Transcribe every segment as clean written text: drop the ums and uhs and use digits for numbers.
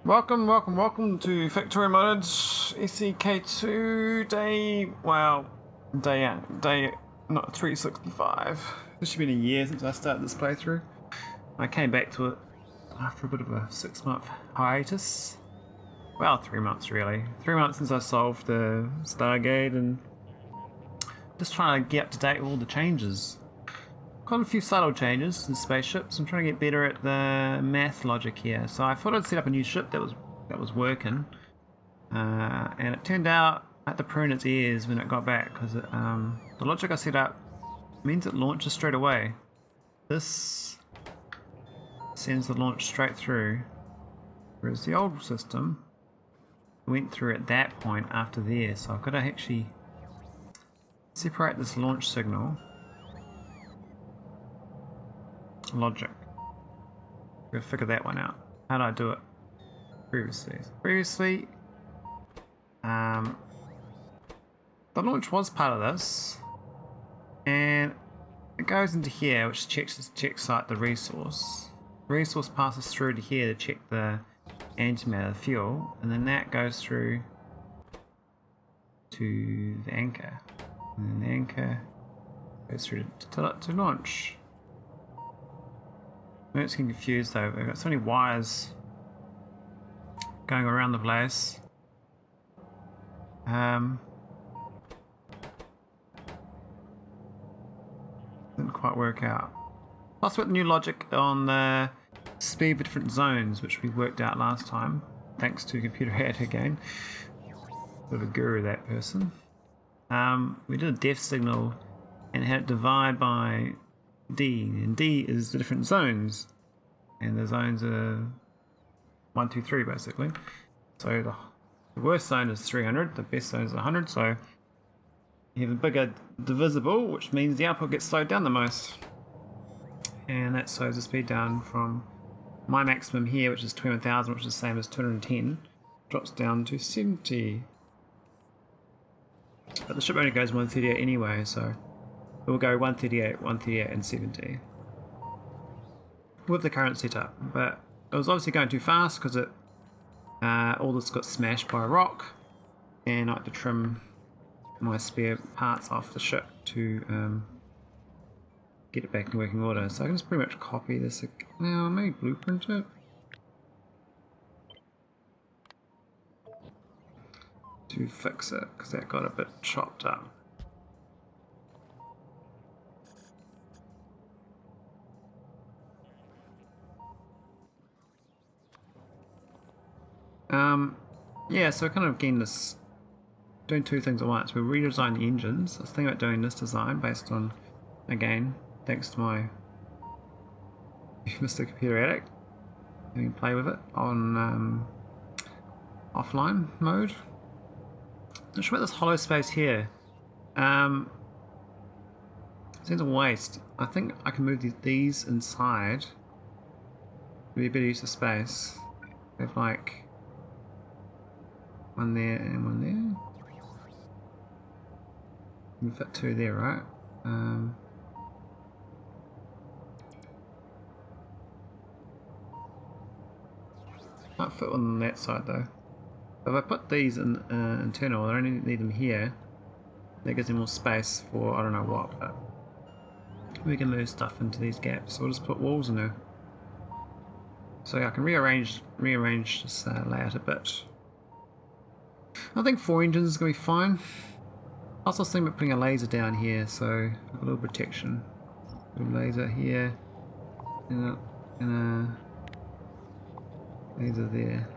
Welcome to Factorio Modded SEK2 day not 365. This should be a year since I started this playthrough. I came back to it after a bit of a 6-month hiatus. Well, 3 months really. 3 months since I solved the Stargate and just trying to get up to date with all the changes. Quite a few subtle changes in spaceships. I'm trying to get better at the math logic here. So I thought I'd set up a new ship that was working, and it turned out I had to prune its ears when it got back because the logic I set up means it launches straight away. This sends the launch straight through, whereas the old system went through at that point after there. So I've got to actually separate this launch signal logic. We'll figure that one out. How did I do it previously? The launch was part of this, and it goes into here, which checks like the resource. The resource passes through to here to check the antimatter, the fuel, and then that goes through to the anchor, and then the anchor goes through to launch. I'm just getting confused though. We've got so many wires going around the place. Didn't quite work out. Plus with new logic on the speed for different zones, which we worked out last time, thanks to computer hack again. Bit of a guru, that person. We did a def signal and had it divide by D, and D is the different zones, and the zones are 1, 2, 3 basically. So the worst zone is 300, the best zone is 100, so you have a bigger divisible, which means the output gets slowed down the most, and that slows the speed down from my maximum here, which is 21,000, which is the same as 210, drops down to 70. But the ship only goes 138 anyway, so it will go 138, 138 and 70 with the current setup. But it was obviously going too fast because it all this got smashed by a rock, and I had to trim my spare parts off the ship to get it back in working order. So I can just pretty much copy this now, maybe blueprint it to fix it because that got a bit chopped up. Yeah, so kind of again this doing two things at once. We'll redesign the engines. I was thinking about doing this design based on, again, thanks to my Mr. Computer Addict, you can play with it on offline mode. Not sure about this hollow space here. Seems a waste. I think I can move these inside. Be a better use of space. We have like one there and one there. You can fit two there, right? Can't fit one on that side though. If I put these in internal, I only need them here. That gives them more space for I don't know what, but we can move stuff into these gaps. So we'll just put walls in there. So yeah, I can rearrange this layout a bit. I think 4 engines is going to be fine. I was thinking about putting a laser down here, so a little protection. A laser here, and a laser there.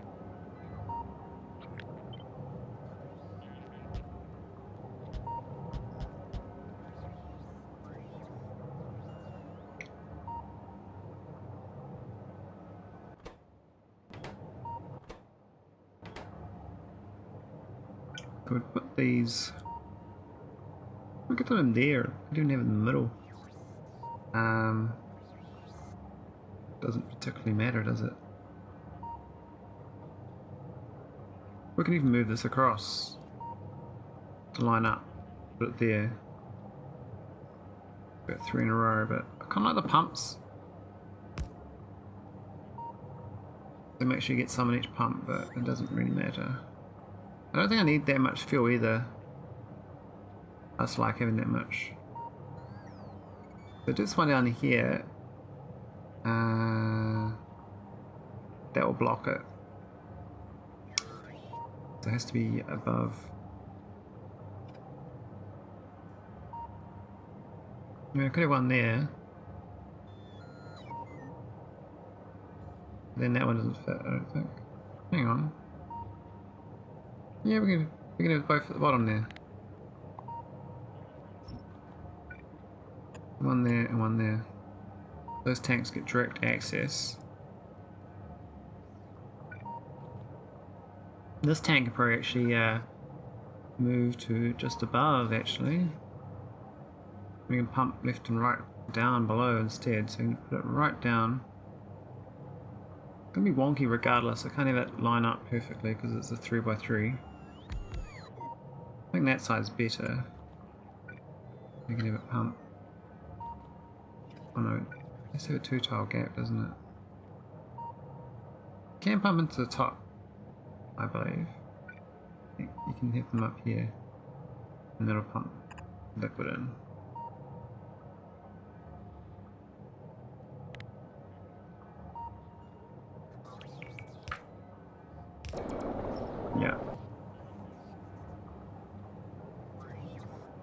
I would put these. We could put them there. We don't have it in the middle. Doesn't particularly matter, does it? We can even move this across to line up. Put it there. Got 3 in a row, but I kind of like the pumps. So make sure you get some in each pump, but it doesn't really matter. I don't think I need that much fuel either. I just like having that much. So this one down here, that will block it. So it has to be above. I mean, I could have one there. Then that one doesn't fit, I don't think. Hang on. Yeah, we can have both at the bottom there. One there and one there. Those tanks get direct access. This tank can probably actually move to just above, actually. We can pump left and right down below instead, so we can put it right down. It's going to be wonky regardless. I can't have it line up perfectly because it's a 3x3. I think that side's better. We can have it pump. Oh no, let's have a 2-tile gap, doesn't it? You can pump into the top, I believe. You can have them up here, and that'll pump liquid in. Yeah.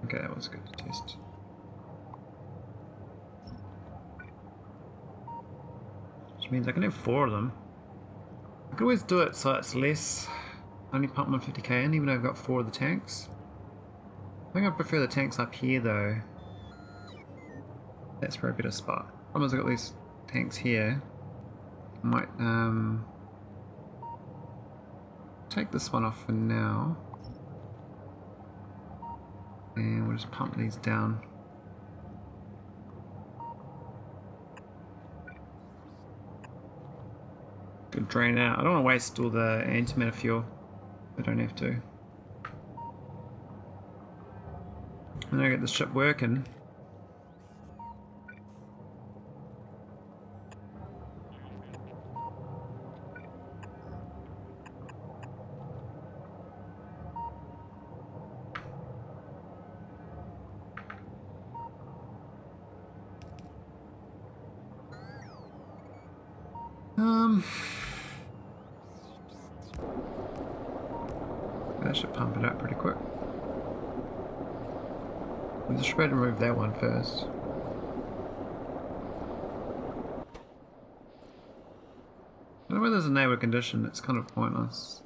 Okay, that was good to test. Which means I can have 4 of them. I could always do it so it's less. Only pump 150k in, even though I've got 4 of the tanks. I think I prefer the tanks up here though. That's probably a better spot. Problem is I've got these tanks here. I might take this one off for now. And we'll just pump these down. Could drain out. I don't want to waste all the antimatter fuel. I don't have to. And I get the ship working. That should pump it up pretty quick. We just better remove that one first. I don't know whether there's a neighbour condition, it's kind of pointless.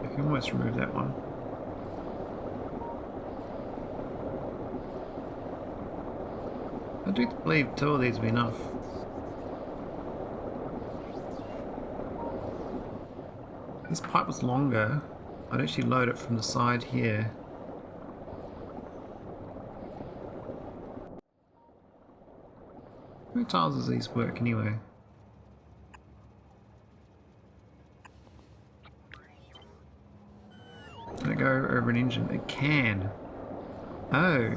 I can almost remove that one. I do believe 2 of these will be enough. If this pipe was longer, I'd actually load it from the side here. How many tiles does these work anyway? Can it go over an engine? It can. Oh.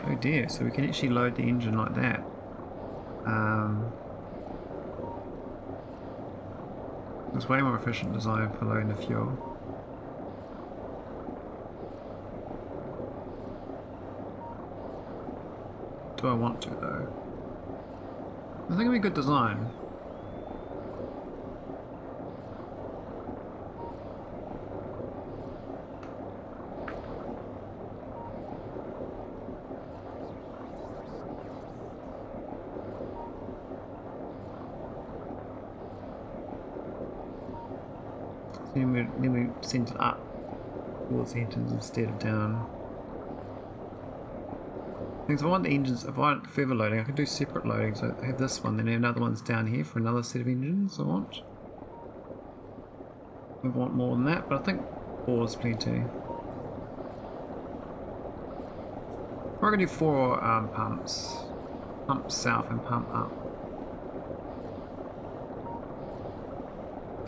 Oh dear, so we can actually load the engine like that. It's way more efficient design for loading the fuel. Do I want to though? I think it'd be a good design. Then we send it up towards the engines instead of down. If I want the engines, if I want further loading, I can do separate loading. So I have this one, then I have another one's down here for another set of engines I want. I want more than that, but I think 4 is plenty. We're going to do 4 pumps. Pump south and pump up.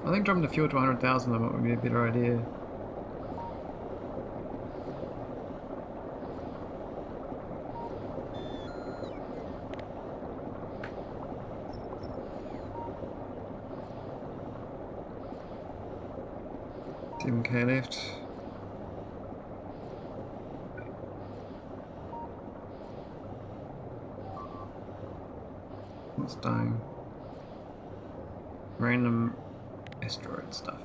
I think dropping the fuel to 100,000 would be a better idea. $7K left. What's dying? Random asteroid stuff.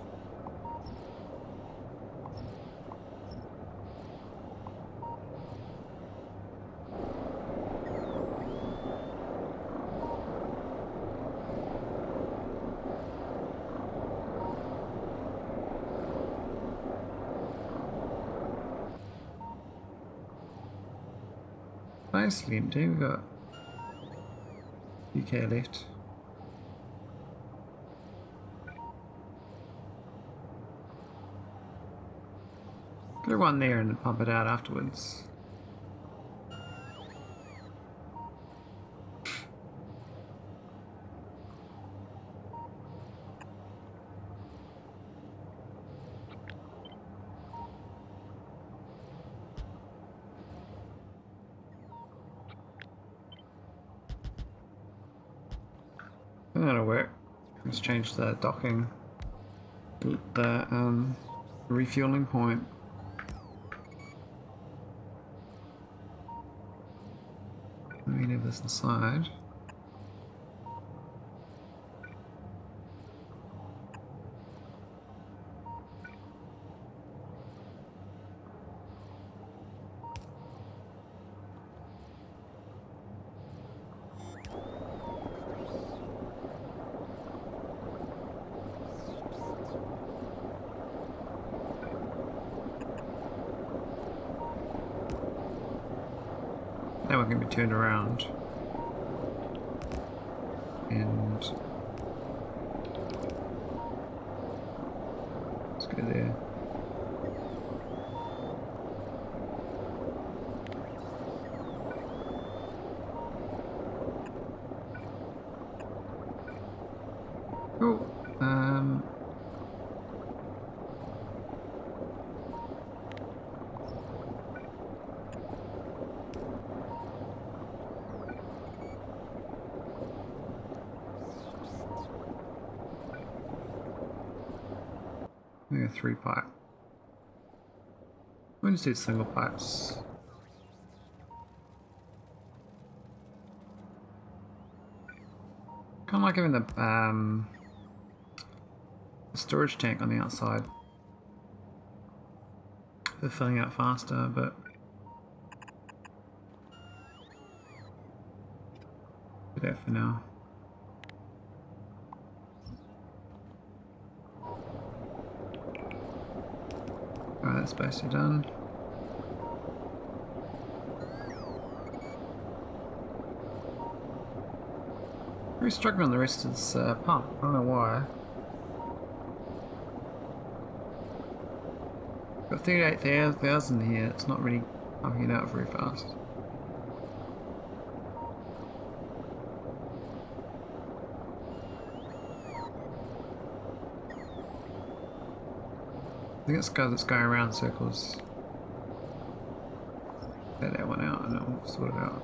Nicely empty, we've got UK left. Put one there and pump it out afterwards. That'll work. Let's change the docking, the refueling point. Let me leave this inside. Now we're going to be turned around and let's go there. Cool. Maybe a 3-pipe. We'll just do single pipes. Kind of like having the storage tank on the outside. They're filling out faster, but do that for now. Alright, that's basically done. Very struggling on the rest of this pump. I don't know why. Got 38,000 here. It's not really pumping it out very fast. I think it's because it's going around in circles. Get that one out and it'll sort it out.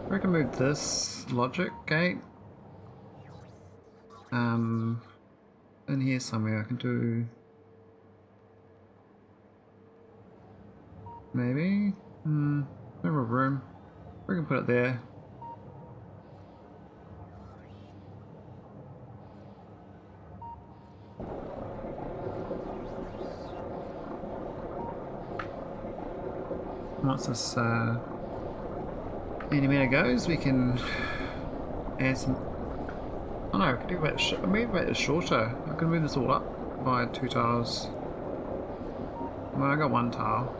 I can move this logic gate in here somewhere. I can do maybe remember a room. We can put it there. Once this animator goes, we can add some. Oh no, I can do it shorter. I can move this all up by 2 tiles. Well, I got 1 tile.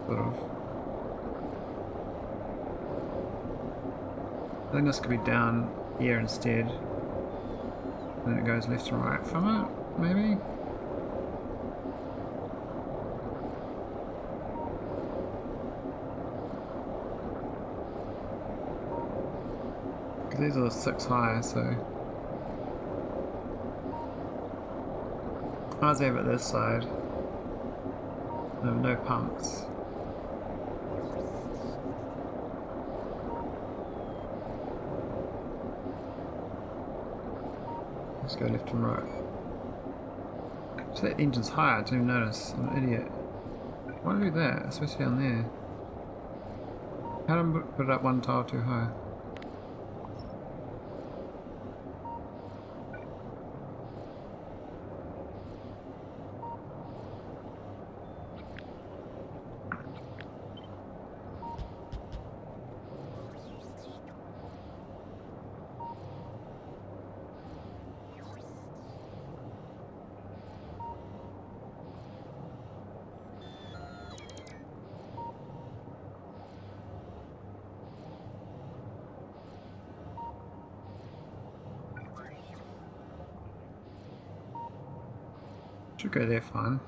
Sort of. I think this could be down here instead. Then it goes left and right from it, maybe? Because these are 6 high, so... I was over at this side. No pumps. Let's go left and right. So that engine's high, I didn't even notice. I'm an idiot. Why do I do that? It's supposed to be down there. How do I put it up one tile too high? Should go there fine.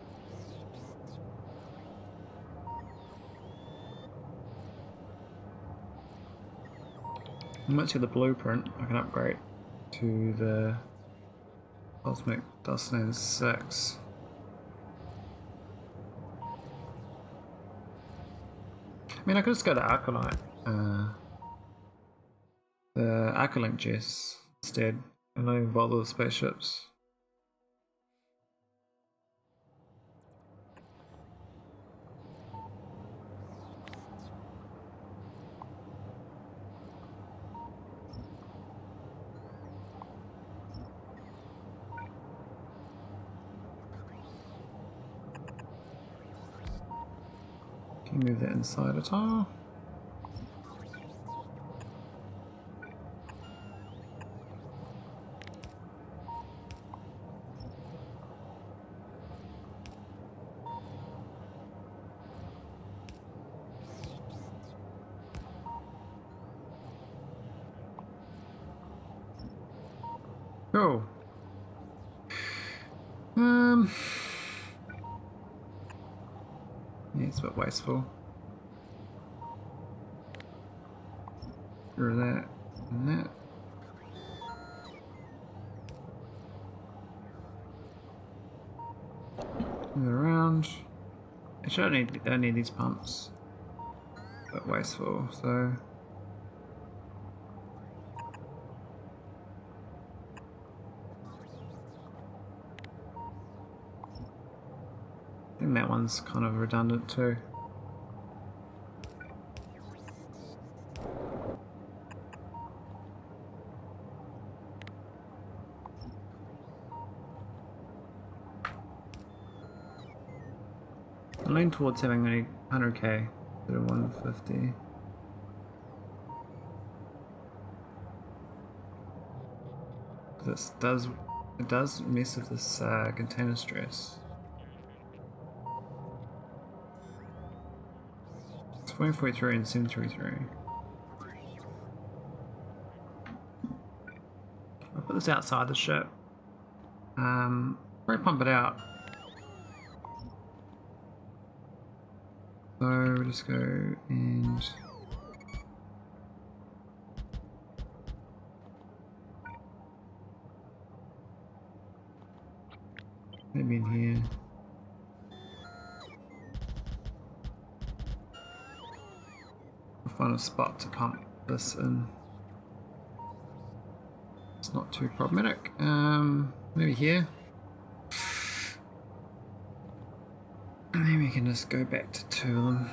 Once you have the blueprint, I can upgrade to the Cosmic Dustland 6. I mean, I could just go to Arcolite, the Arcolink Jess instead, and not even bother with spaceships. Can you move that inside a tile? Cool. Yeah, it's a bit wasteful. Or that and that. Move it around. Actually, I don't need these pumps. A bit wasteful, so. I think that one's kind of redundant too. I lean towards having a 100k instead of 150. This does mess with this container stress. It's 443 and 733. I'll put this outside the ship. Probably pump it out. So we'll just go and maybe in here. We'll find a spot to pump this in. It's not too problematic. Maybe here. And then we can just go back to 2 of them.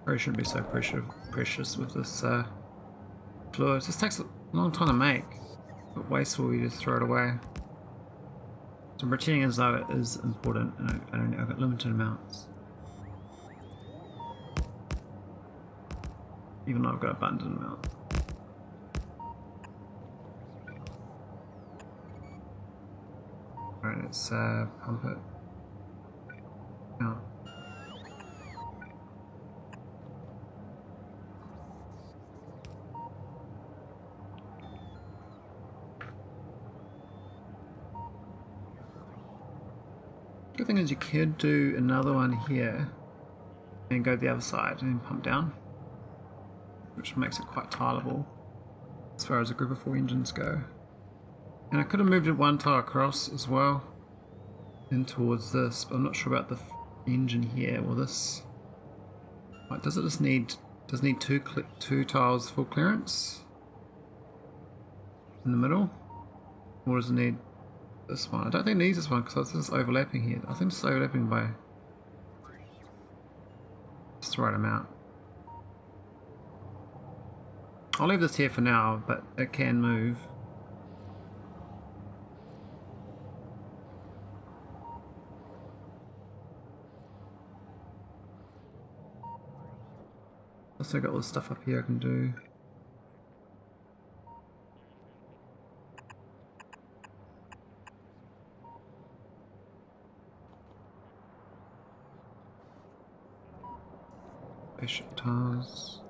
Probably shouldn't be so precious with this fluid. This takes a long time to make. But wasteful, you just throw it away. So I'm pretending as though it is important, and I've got limited amounts. Even though I've got abundant amounts. Alright, let's pump it out. Good thing is you could do another one here and go the other side and pump down, which makes it quite tileable as far as a group of 4 engines go. And I could have moved it one tile across as well and towards this, but I'm not sure about the engine here. Will this, like, does it just need, does it need two tiles full clearance in the middle, or does it need this one? I don't think it needs this one because this is overlapping here. I think it's overlapping by just the right amount. I'll leave this here for now, but it can move. Also got all this stuff up here I can do. Spaceship tiles.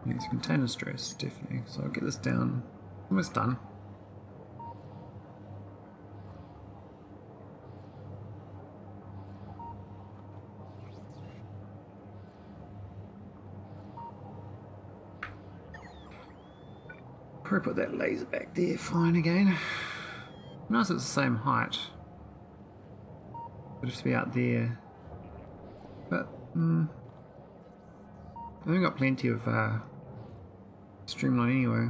Needs container stress, definitely. So I'll get this down. Almost done. Probably put that laser back there fine again. Nice it's the same height. But just be out there. But I think I've got plenty of streamline anyway.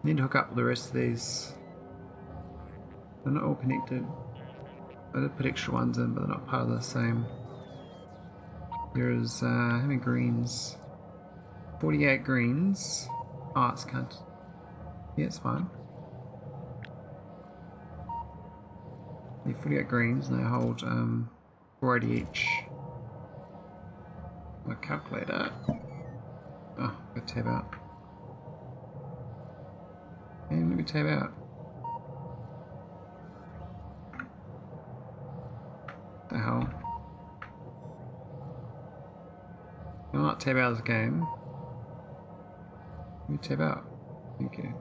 Need to hook up the rest of these. They're not all connected. I did put extra ones in, but they're not part of the same. There's how many greens? 48 greens. Oh, it's can't. Yeah, it's fine. Yeah, 48 greens, and they hold 480 each. My calculator. Oh, go tab out. And let me tab out. What the hell? I'm not tab out of this game. Let me tab out. Thank you.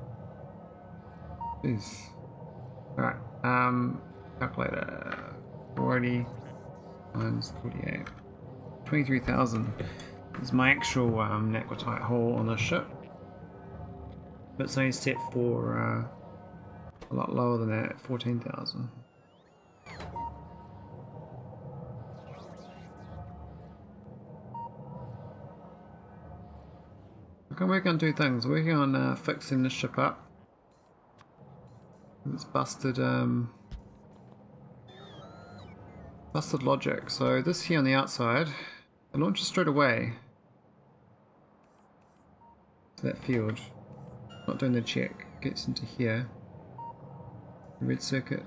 Please. Alright, calculator. 40 times 48. 23,000 is my actual Naquitite haul on this ship. But it's only set for a lot lower than that, 14,000. I can work on 2 things. Working on fixing this ship up. It's busted busted logic. So this here on the outside, it launches straight away to that field. Not doing the check. Gets into here. The red circuit.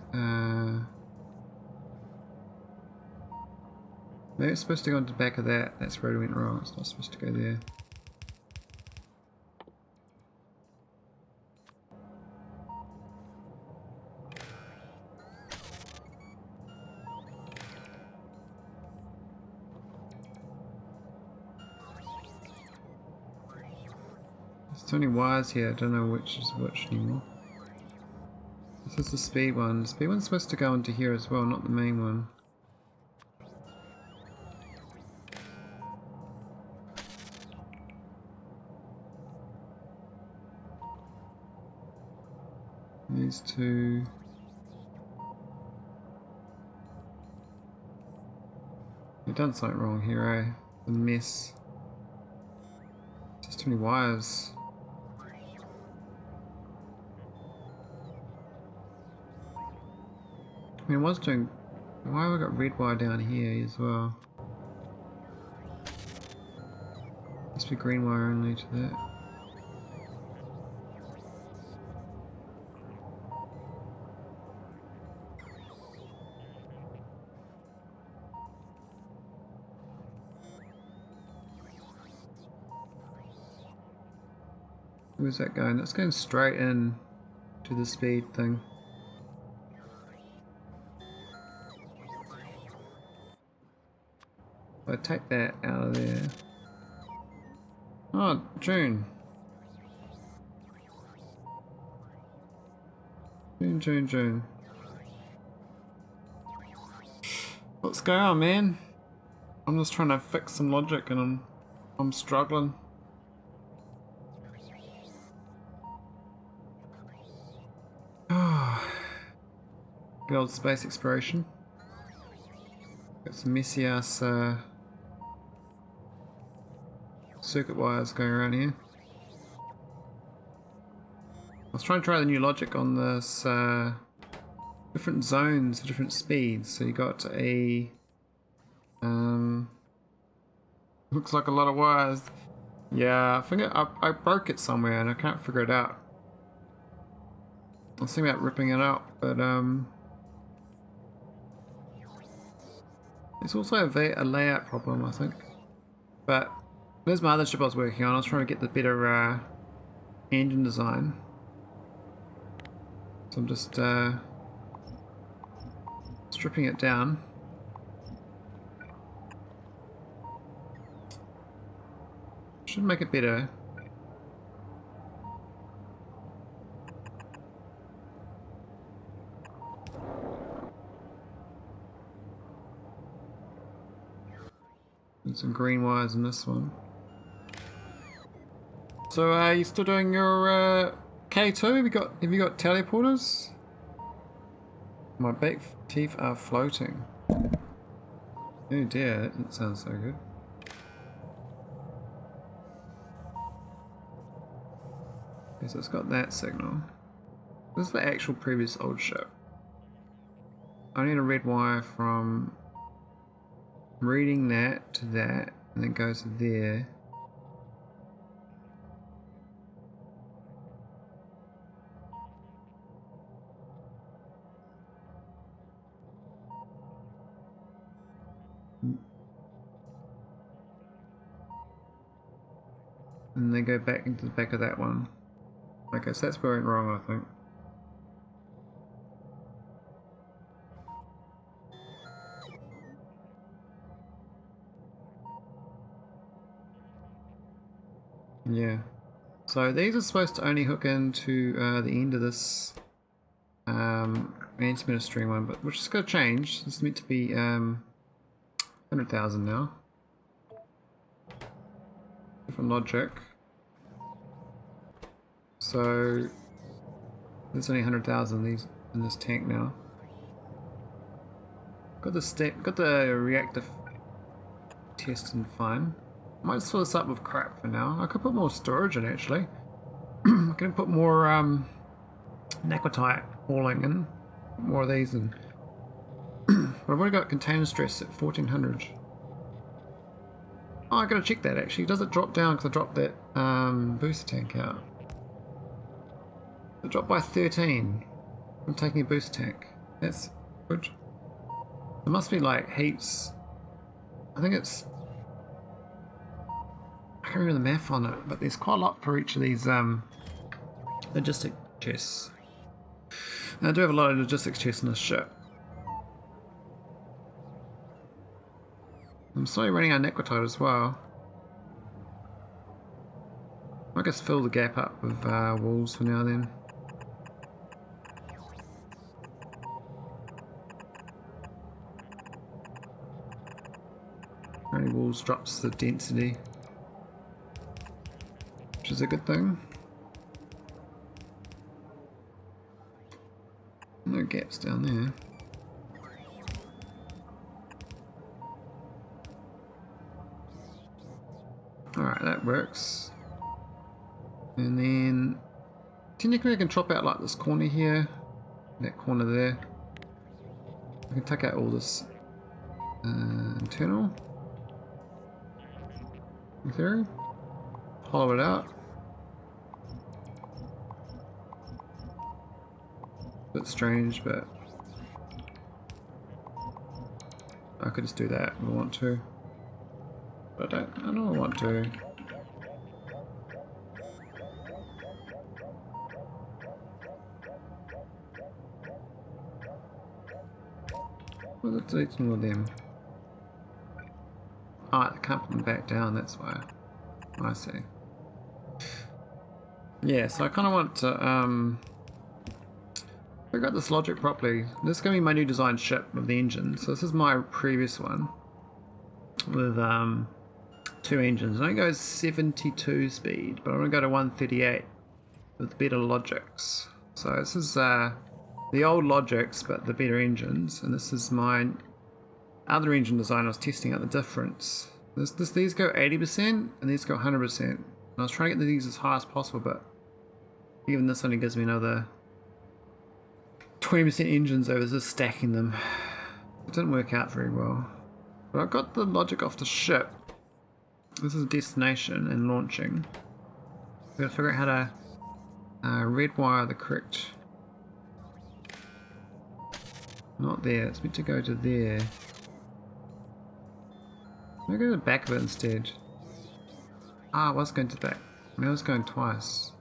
Maybe it's supposed to go into the back of that. That's where it went wrong. It's not supposed to go there. There's too many wires here, I don't know which is which anymore. This is the speed one. The speed one's supposed to go into here as well, not the main one. These two. You've done something wrong here, eh? A mess. Just too many wires. I mean, I was doing. Why have I got red wire down here as well? Must be green wire only to that. Where's that going? That's going straight in to the speed thing. I take that out of there. Oh, June. June. What's going on, man? I'm just trying to fix some logic and I'm struggling. Good old space exploration. Got some messy ass circuit wires going around here. I was trying to try the new logic on this different zones for different speeds. So you got a looks like a lot of wires. Yeah, I think I broke it somewhere and I can't figure it out. I was thinking about ripping it out, but it's also a layout problem, I think. But there's my other ship I was working on. I was trying to get the better engine design. So I'm just stripping it down. Should make it better. And some green wires in this one. So are you still doing your K2? Have you got teleporters? My back teeth are floating. Oh dear, that didn't sound so good. Okay, so it's got that signal. This is the actual previous old ship. I need a red wire from reading that to that, and then goes to there. And they go back into the back of that one. Okay, so that's where it went wrong, I think. Yeah. So these are supposed to only hook into the end of this antimatter string one, but which is going to change. This is meant to be 100,000 now. Different logic. So there's only 100,000 these in this tank now. Got the reactor testing fine. Might just fill this up with crap for now. I could put more storage in actually. I can put more naquitite hauling in, more of these, and but I've already got container stress at 1400. Oh, I gotta check that actually. Does it drop down? Because I dropped that booster tank out. It dropped by 13. I'm taking a booster tank. That's good. There must be like heaps. I think it's. I can't remember the math on it, but there's quite a lot for each of these logistic chests. And I do have a lot of logistics chests in this ship. I'm slowly running out of naquitite as well. I guess fill the gap up with walls for now then. Only walls drops the density, which is a good thing. No gaps down there. Alright, that works. And then technically I can chop out like this corner here, that corner there. I can take out all this internal in theory, hollow it out. Bit strange, but I could just do that if I want to. But I don't want to. Let's delete some of them. Oh, I can't put them back down, that's why. I see. Yeah, so I kind of want to figure out this logic properly. This is going to be my new design ship with the engine. So this is my previous one with 2 engines. I go 72 speed, but I want to go to 138 with better logics. So this is the old logics, but the better engines. And this is my other engine design. I was testing out the difference. These go 80% and these go 100%. And I was trying to get these as high as possible, but even this only gives me another 20% engines over just stacking them. It didn't work out very well. But I got the logic off the ship. This is a destination and launching. We've got to figure out how to red wire the correct. Not there, it's meant to go to there. Maybe go to the back of it instead. Ah, I was going to the back. I mean, I was going twice.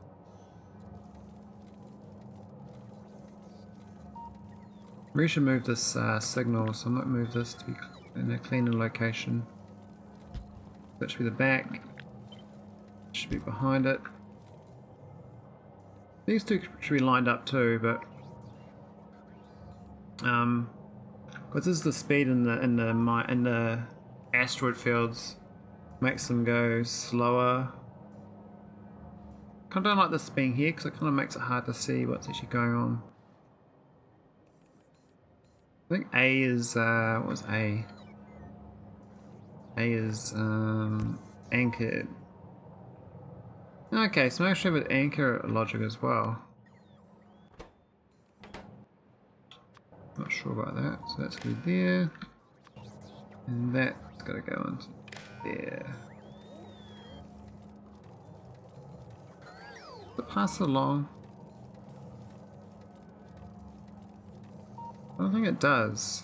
We should move this signal, so I might move this to be in a cleaner location. That should be the back. Should be behind it. These two should be lined up too, but because this is the speed in the asteroid fields, makes them go slower. Kind of don't like this being here because it kind of makes it hard to see what's actually going on. I think A is what was A? A is anchored. Okay, so maybe I should have an anchor logic as well. Not sure about that. So that's good there. And that's got to go into there. Does it pass along? I don't think it does.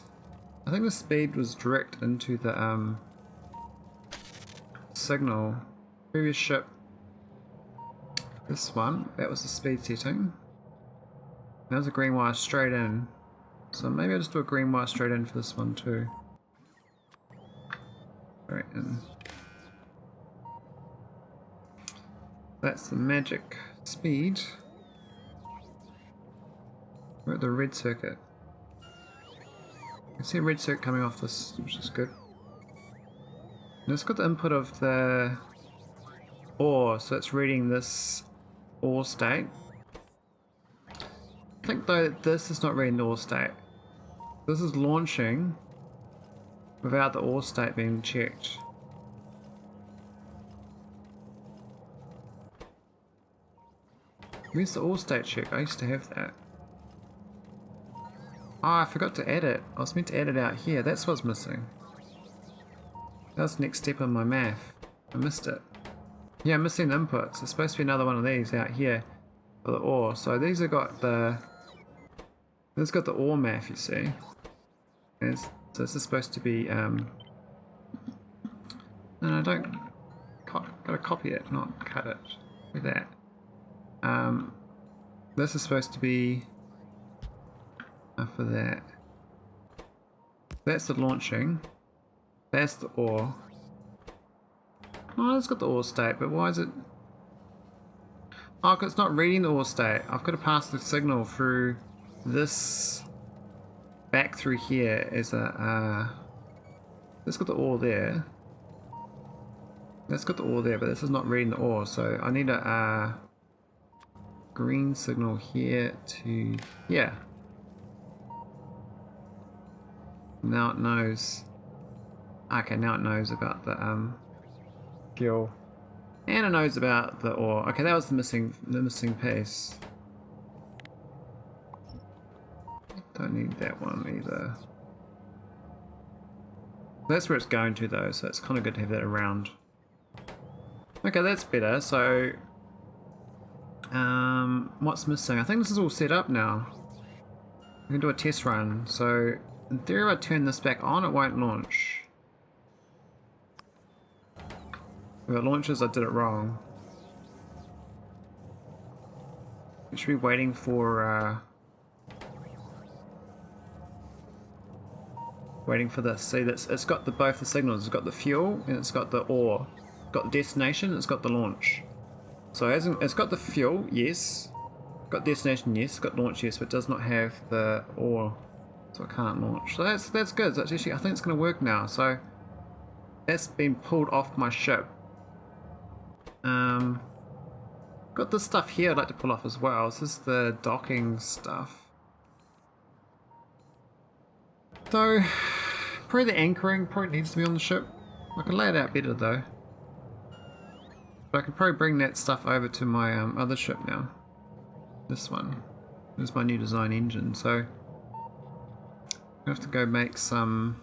I think the speed was direct into the signal. Previous ship. This one, that was the speed setting. That was a green wire straight in. So maybe I'll just do a green wire straight in for this one too. Straight in. That's the magic speed. We're at the red circuit. I can see a red circuit coming off this, which is good. And it's got the input of the ore, so it's reading this ore state. I think though that this is not reading the ore state. This is launching without the ore state being checked. Where's the ore state check? I used to have that. Oh, I forgot to add it. I was meant to add it out here. That's what's missing. That's the next step in my math. I missed it. Yeah, I'm missing the inputs. There's supposed to be another one of these out here for the ore. So these have got the... This has got the ore math, you see. And so this is supposed to be... No, I don't... Gotta copy it, not cut it. Like that. This is supposed to be... for that. That's the launching. That's the ore. Oh, it's got the ore state, but why is it... Oh, because it's not reading the ore state. I've got to pass the signal through this... back through here as a... That's got the ore there. That's got the ore there, but this is not reading the ore, so I need a green signal here to... Yeah. Now it knows. Okay, now it knows about the fuel, and it knows about the ore. Okay, that was the missing piece. Don't need that one either. That's where it's going to though, so it's kind of good to have that around. Okay, that's better. So, what's missing? I think this is all set up now. We can do a test run. So. In theory, if I turn this back on, it won't launch. If it launches, I did it wrong. We should be waiting for... Waiting for this. See, it's got both the signals. It's got the fuel and it's got the ore. It's got the destination. It's got the launch. So it's got the fuel, yes. Got destination, yes. Got launch, yes. But it does not have the ore, so it can't launch. So that's good. That's actually, I think it's going to work now. So that's been pulled off my ship. Got this stuff here I'd like to pull off as well. This is the docking stuff. So, probably the anchoring probably needs to be on the ship. I can lay it out better though. But I can probably bring that stuff over to my other ship now. This one. This is my new design engine, so I have to go make some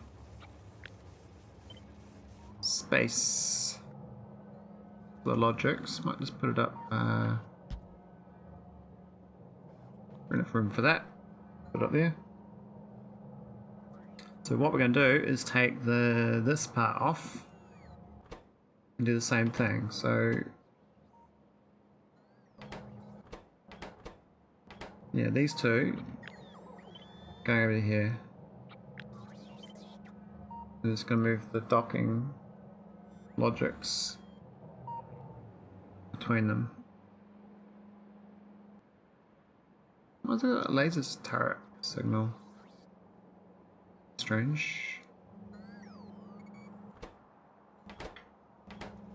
space for the logics. Might just put it up. Enough room for that. Put it up there. So what we're going to do is take this part off and do the same thing. So yeah, these two go over here. I'm just going to move the docking logics between them. What's a laser turret signal? Strange.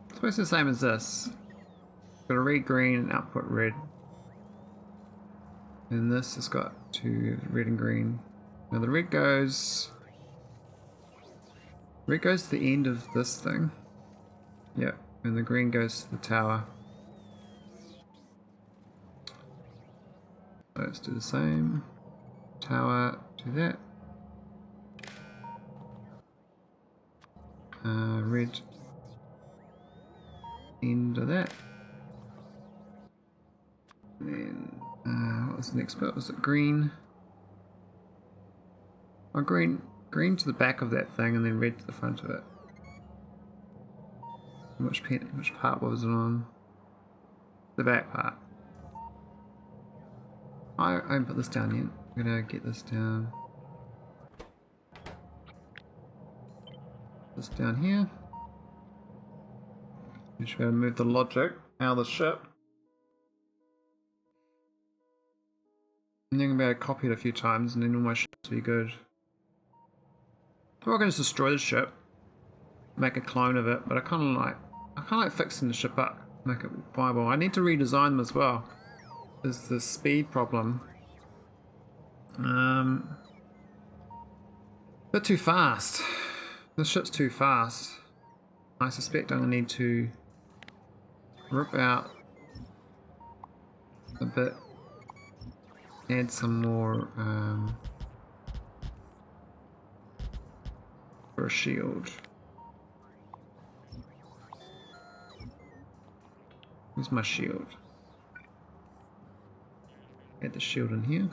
It's supposed to be the same as this. Got a read green and output red. And this has got two red and green. Now the red goes to the end of this thing. Yep, and the green goes to the tower. So let's do the same. Tower, do that. Red end of that. And then what was the next bit? Was it green? Oh, green to the back of that thing, and then red to the front of it. Which part was it on? The back part. I haven't put this down yet. I'm gonna get this down. This down here. You should be able to move the logic out of the ship. And then I'm going to be able to copy it a few times, and then all my ships will be good. I'm not going to destroy the ship, make a clone of it, but I kind of like fixing the ship up, make it viable. I need to redesign them as well. There's the speed problem. They're too fast. The ship's too fast. I suspect I'm going to need to rip out a bit, add some more for a shield. Where's my shield? Add the shield in here.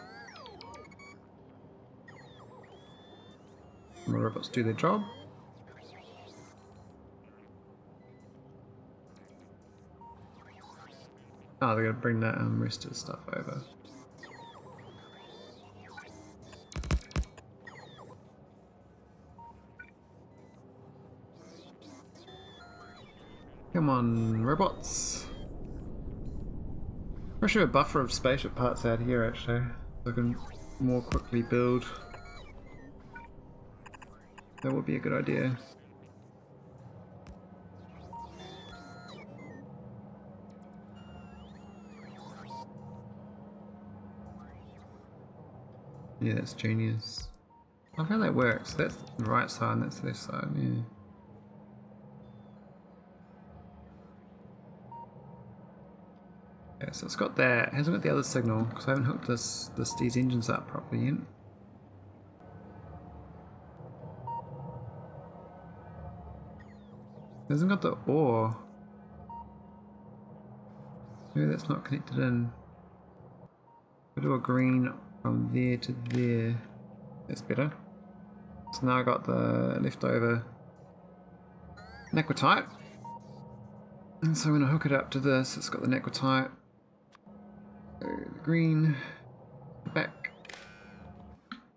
My robots do their job. Oh, they're going to bring that rest of the stuff over. Come on, robots. I should have a buffer of spaceship parts out here actually, so I can more quickly build. That would be a good idea. Yeah, that's genius. I love how that works. That's the right side and that's the left side, yeah. Okay, so it's got that. It hasn't got the other signal because I haven't hooked these engines up properly yet. It hasn't got the ore. Maybe that's not connected in. We'll do a green from there to there. That's better. So now I got the leftover nequitite. And so I'm going to hook it up to this. It's got the nequitite. So the green, back,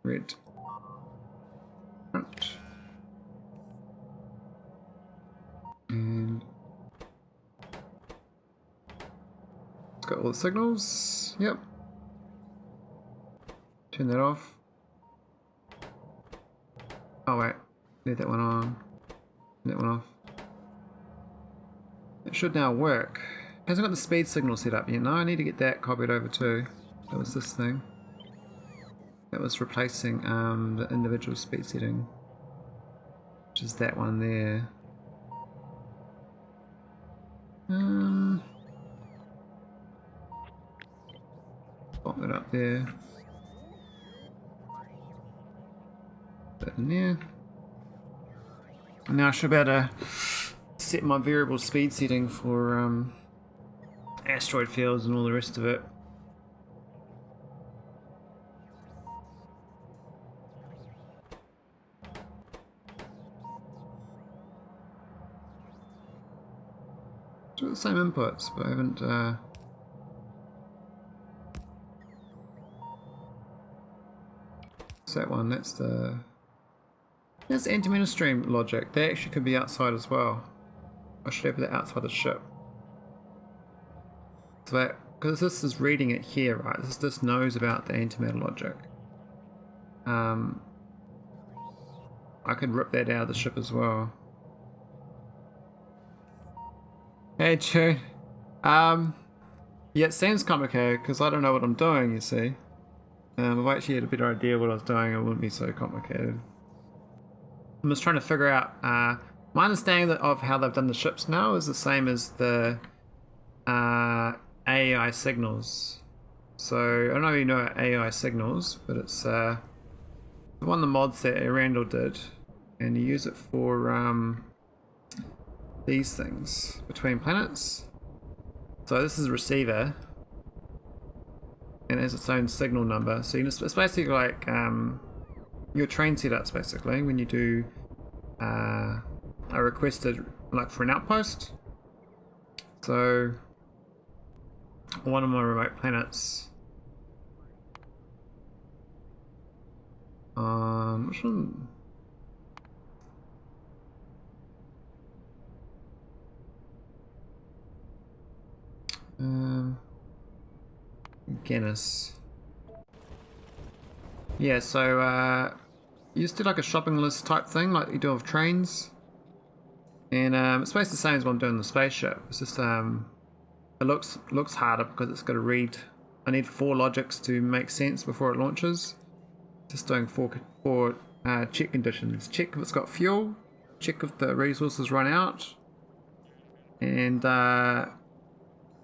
red, front. It's got all the signals. Yep. Turn that off. Oh wait, leave that one on. Turn that one off. It should now work. Hasn't got the speed signal set up yet. No, I need to get that copied over too. That was this thing. That was replacing the individual speed setting, which is that one there. Pop it up there. Put it in there. And now I should be able to set my variable speed setting for asteroid fields and all the rest of it. Got the same inputs, but I haven't. What's that one? That's the. That's antimatter stream logic. They actually could be outside as well. I should have that outside the ship. So that, because this is reading it here, right? This knows about the antimatter logic. I could rip that out of the ship as well. Hey, Chu. Yeah, it seems complicated because I don't know what I'm doing, you see. If I actually had a better idea what I was doing, it wouldn't be so complicated. I'm just trying to figure out, my understanding of how they've done the ships now is the same as the AI signals. So, I don't know if you know AI signals, but it's one of the mods that Randall did, and you use it for these things between planets. So this is a receiver, and it has its own signal number. So it's basically like your train setups, basically, when you do a requested, like for an outpost. So one of my remote planets, which one? Guinness. Yeah, so you just do like a shopping list type thing, like you do with trains, and it's basically the same as what I'm doing in the spaceship. It's just it looks harder because it's got to read. I need 4 logics to make sense before it launches. Just doing four check conditions. Check if it's got fuel. Check if the resources run out, and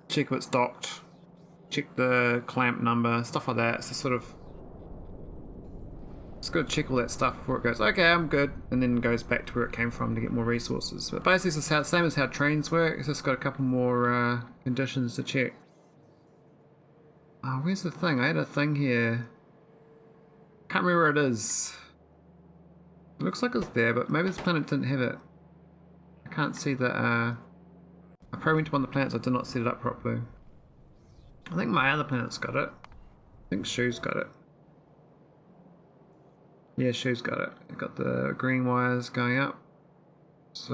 check if it's docked. Check the clamp number, stuff like that. It's a sort of, it's got to check all that stuff before it goes, okay, I'm good, and then goes back to where it came from to get more resources. But basically it's the same as how trains work. It's just got a couple more conditions to check. Oh, where's the thing? I had a thing here. Can't remember where it is. It looks like it's there, but maybe this planet didn't have it. I can't see that. I probably went to one of the planets, I did not set it up properly. I think my other planet's got it. I think Shu's got it. Yeah, Shu's got it. It got the green wires going up. So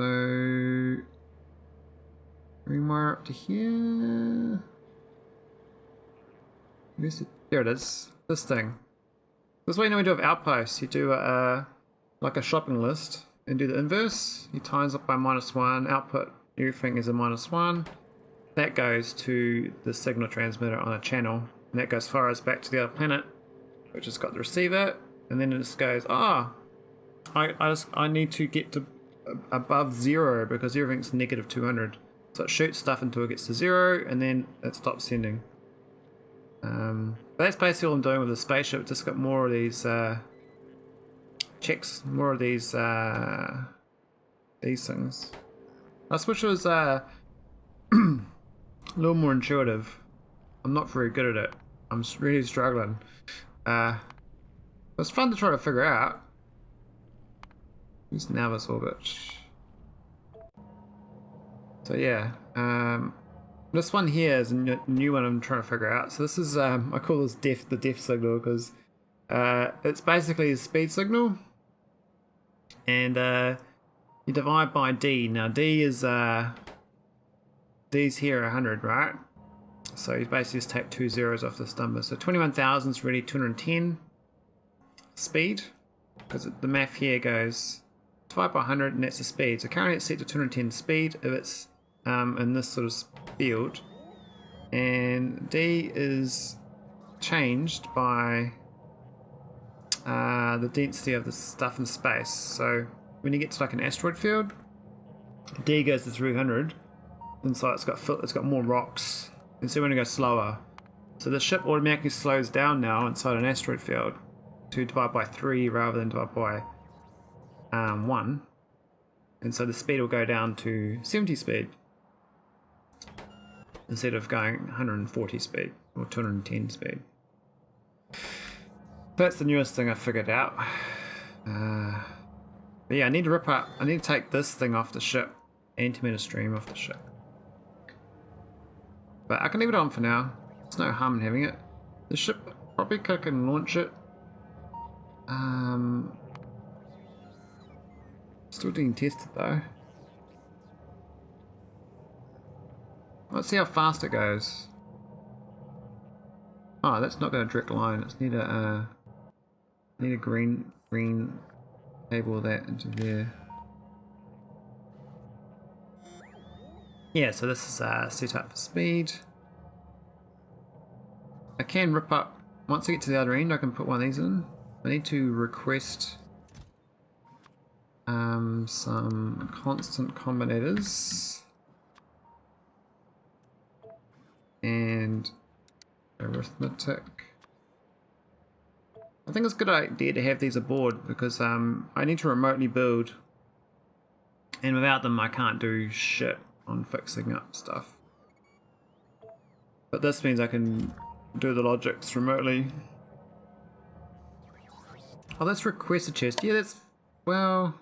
green wire up to here. There it is. This thing. This is what you normally do with outposts. You do like a shopping list and do the inverse. You times up by -1. Output everything is a -1. That goes to the signal transmitter on a channel, and that goes far as back to the other planet, which has got the receiver, and then it just goes, I need to get to above 0 because everything's -200. So it shoots stuff until it gets to 0, and then it stops sending. But that's basically all I'm doing with the spaceship. It's just got more of these checks, more of these things. I wish it was a little more intuitive. I'm not very good at it. I'm really struggling. It's fun to try to figure out. Use Navis orbit. So yeah, this one here is a new one I'm trying to figure out. So this is I call this the def signal because it's basically a speed signal, and you divide by D. Now D is D's here 100, right? So you basically just take 2 zeros off this number. So 21,000 is really 210 speed, because the math here goes divide by 100 and that's the speed. So currently it's set to 210 speed if it's in this sort of field, and D is changed by the density of the stuff in space. So when you get to like an asteroid field, D goes to 300, and so it's got more rocks, and so we're going to go slower. So the ship automatically slows down now inside an asteroid field to divide by 3 rather than divide by 1, and so the speed will go down to 70 speed instead of going 140 speed or 210 speed. That's the newest thing I figured out. But yeah, I need to take this thing off the ship, antimatter stream off the ship. But I can leave it on for now. There's no harm in having it. The ship probably can launch it. Still being tested though. Let's see how fast it goes. Oh, that's not going to direct line. It's need a green cable that into there. Yeah, so this is set up for speed. I can rip up, once I get to the other end I can put one of these in. I need to request some constant combinators and arithmetic. I think it's a good idea to have these aboard because I need to remotely build, and without them I can't do shit on fixing up stuff. But this means I can do the logics remotely. Oh, let's request a chest. Yeah, that's, well,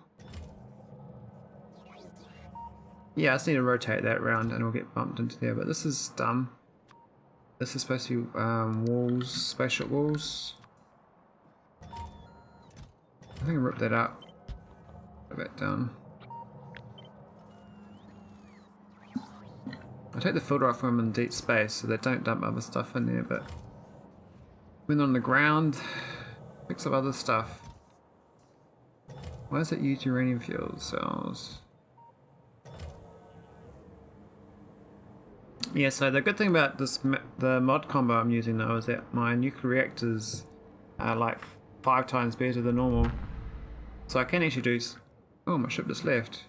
yeah, I just need to rotate that around and it'll get bumped into there, but this is dumb. This is supposed to be walls, spaceship walls. I think I ripped that up. Put that down. I take the filter off when I'm in deep space so they don't dump other stuff in there, but when on the ground, fix up other stuff. Why does it use uranium fuel cells? Yeah, so the good thing about this, the mod combo I'm using though, is that my nuclear reactors are like 5 times better than normal. So I can actually do... Oh, my ship just left.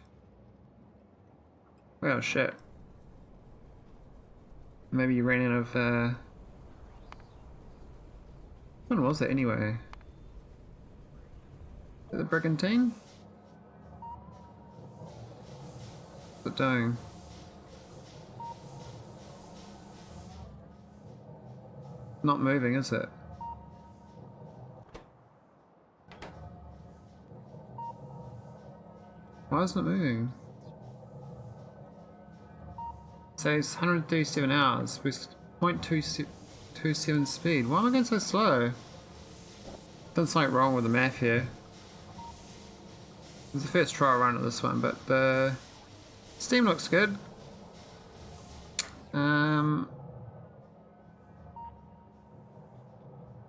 Well, shit. Maybe you ran out of... When was that anyway? Is it the brigantine? What's it doing? Not moving, is it? Why isn't it moving? It says 137 hours with 0.27 speed. Why am I going so slow? There's something wrong with the math here. It's the first trial run of this one, but the steam looks good.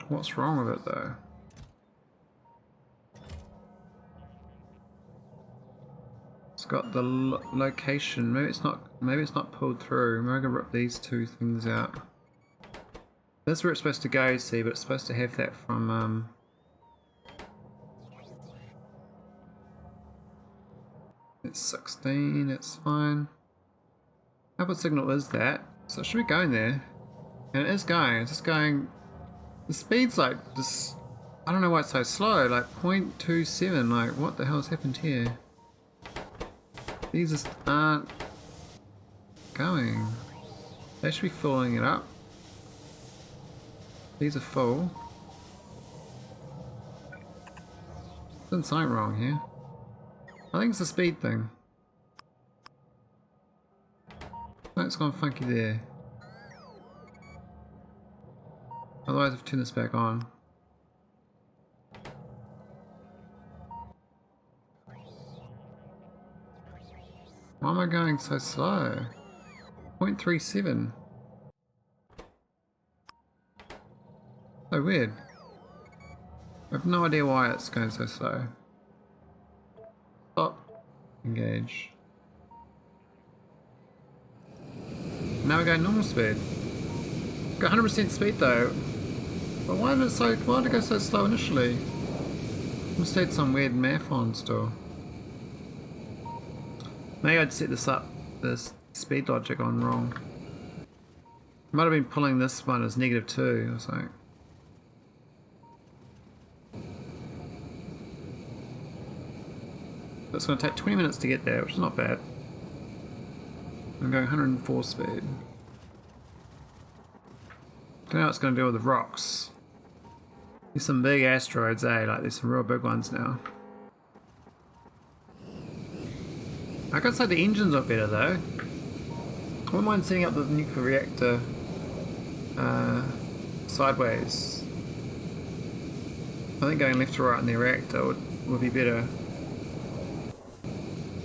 What's wrong with it though? It's got the location. Maybe it's not pulled through. Maybe I can rip these two things out. That's where it's supposed to go, see, but it's supposed to have that from it's 16, it's fine. Output signal is that, so it should be going there. And it is going, it's just going. The speed's like this, I don't know why it's so slow, like 0.27, like what the hell's happened here? These just aren't going. They should be filling it up. These are full. There's something wrong here. I think it's a speed thing. No, it's gone funky there. Otherwise I've turned this back on. Why am I going so slow? 0.37. So weird. I have no idea why it's going so slow. Stop. Engage. Now we're going normal speed. Got 100% speed though. But why did it go so slow initially? Must have had some weird math on still. Maybe I'd set this speed logic on wrong. Might have been pulling this one as -2 or something. It's going to take 20 minutes to get there, which is not bad. I'm going 104 speed. Don't know what it's going to do with the rocks. There's some big asteroids, eh? Like there's some real big ones now. I gotta say the engines look better though. I wouldn't mind setting up the nuclear reactor sideways. I think going left to right in the reactor would be better.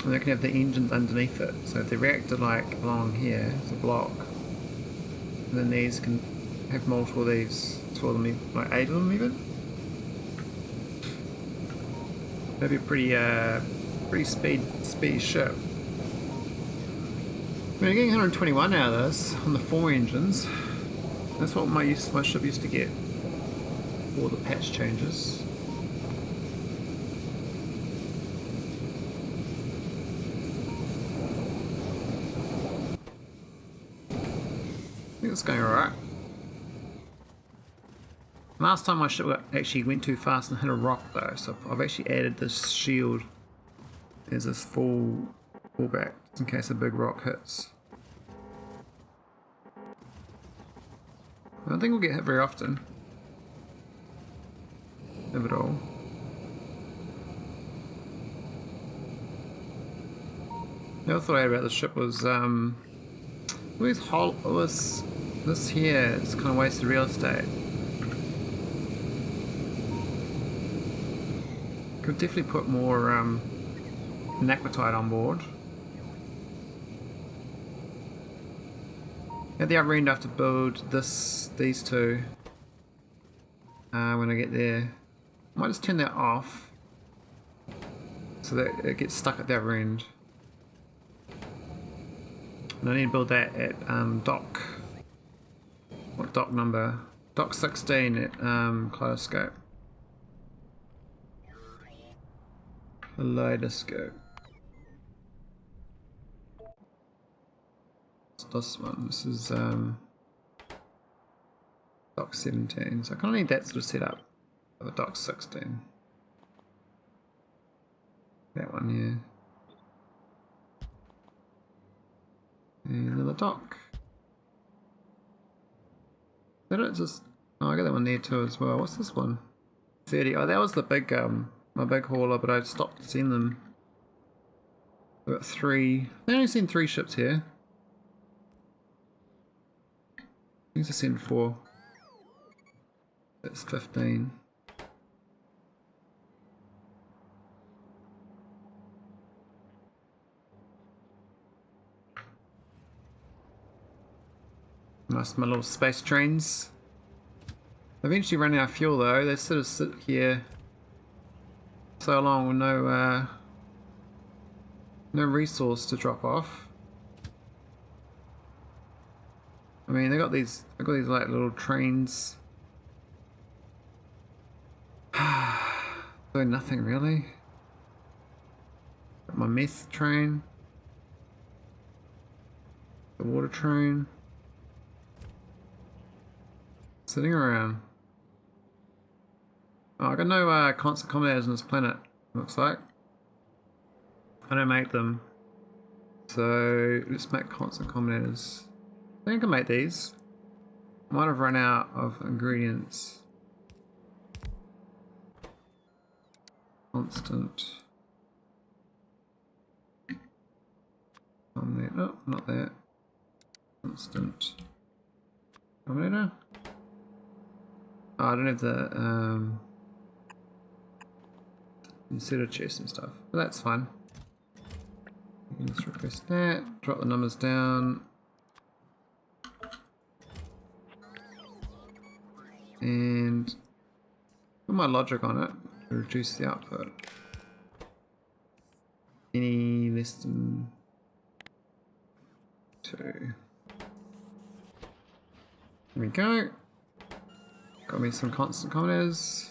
And they can have the engines underneath it. So if the reactor like along here, it's a block. And then these can have multiple of these, 2 of them, like 8 of them even. That'd be a pretty speedy ship. I mean, you're getting 121 out of this on the 4 engines. That's what my ship used to get before the patch changes. I think it's going alright. Last time my ship actually went too fast and hit a rock though, so I've actually added this shield as this fallback just in case a big rock hits. I don't think we'll get hit very often. If at all. The other thought I had about the ship was this here is kind of wasted real estate. Could definitely put more naquitite on board. At the other end I have to build these two when I get there. I might just turn that off so that it gets stuck at the other end. And I need to build that at dock. What dock number? Dock 16 at Kaleidoscope. Kaleidoscope. It's this one. This is dock 17. So I kind of need that sort of set up for the dock 16. That one, yeah. And another dock. Is that it? Just oh, I got that one there too as well. What's this one? 30. Oh, that was the big my big hauler, but I've stopped seeing them. I've got 3. I've only seen 3 ships here. I think I've seen 4. That's 15. Nice, my little space trains. Eventually running out of fuel though. They sort of sit here so long with no resource to drop off. I mean, they've got these like little trains. Doing nothing really. Got my meth train. The water train. Sitting around. Oh, I got no constant accommodators on this planet, looks like. I don't make them. So let's make constant accommodators. I think I can make these. Might have run out of ingredients. Constant. Accommodator. Oh, not that. Constant. Accommodator. Oh, I don't have the instead of chest and stuff, but that's fine. You can just request that, drop the numbers down. and put my logic on it to reduce the output. Any less than 2. There we go. Got me some constant commoners.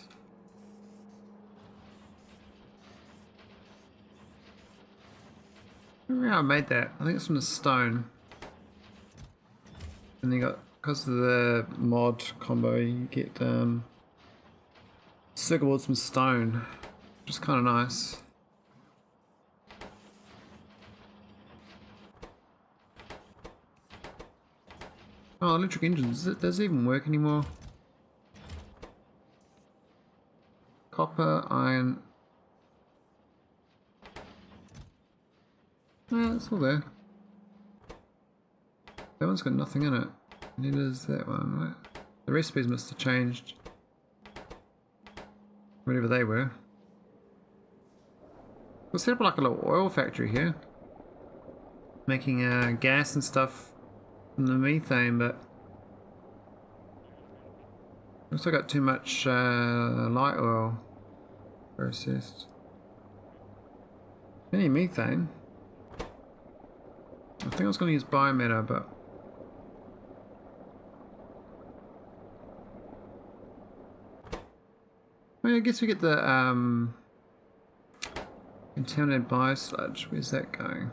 I don't know how I made that. I think it's from the stone. And then you got, because of the mod combo, you get circuit boards from stone, which is kind of nice. Oh, electric engines, does it even work anymore? Copper, iron. Yeah, it's all there. That one's got nothing in it. Neither does that one, right? The recipes must have changed. Whatever they were. We'll set up like a little oil factory here. Making gas and stuff from the methane, but also got too much light oil processed. Any methane. I think I was going to use biomatter, but I guess we get the contaminated biosludge. Where's that going?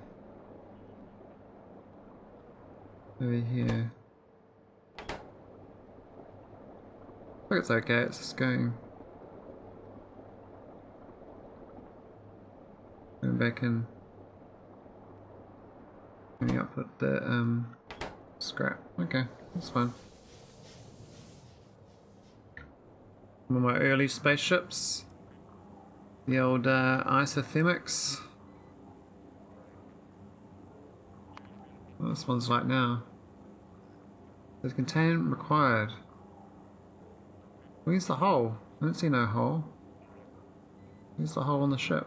Over here. I think it's okay, it's just going back in. Let me output the scrap. Okay, that's fine. One of my early spaceships. The old isothermics. What this one's like now. There's containment required. Where's the hole? I don't see no hole. Where's the hole on the ship?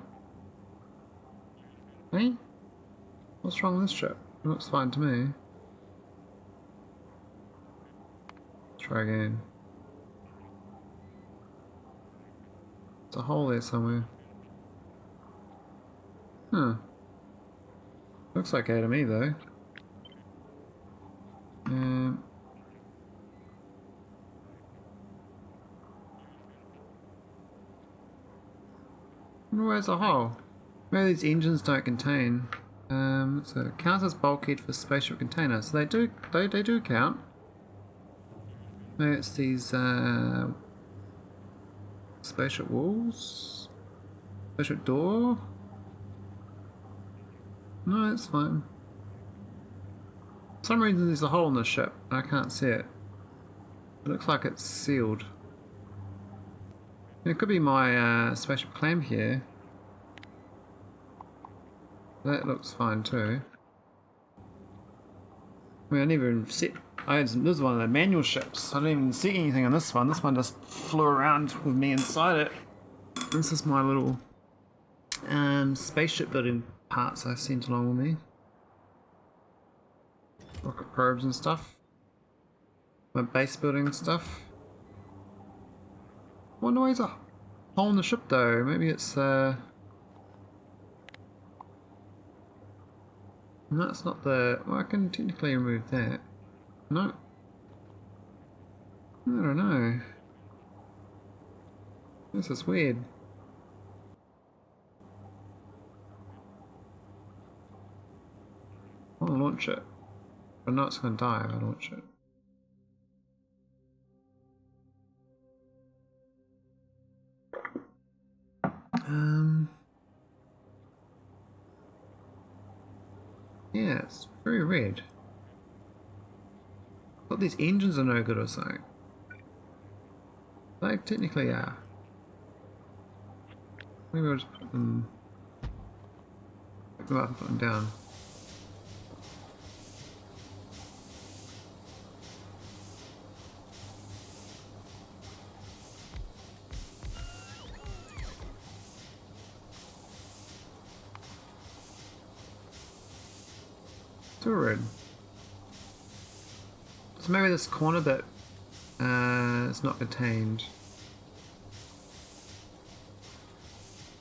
Hey? What's wrong with this ship? It looks fine to me. Try again. There's a hole there somewhere. Huh. Looks okay to me though. Where's the hole? Maybe these engines don't contain. So it counts as bulkhead for spaceship containers. So they do count. Maybe it's these spaceship walls? Spaceship door? No, it's fine. For some reason there's a hole in the ship and I can't see it. It looks like it's sealed. It could be my spaceship clamp here. That looks fine too. I mean, I never even set. This is one of the manual ships. I didn't even see anything on this one. This one just flew around with me inside it. This is my little spaceship building parts I sent along with me. Rocket probes and stuff. My base building and stuff. I wonder why there's a hole in the ship though. Maybe it's no, it's not the. Well, I can technically remove that. No. I don't know. This is weird. I want to launch it. But no, it's going to die if I launch it. Yeah, it's very red. But these engines are no good or something. They technically are. Maybe I'll just put them up and put them down. Still red. So maybe this corner bit It's not contained.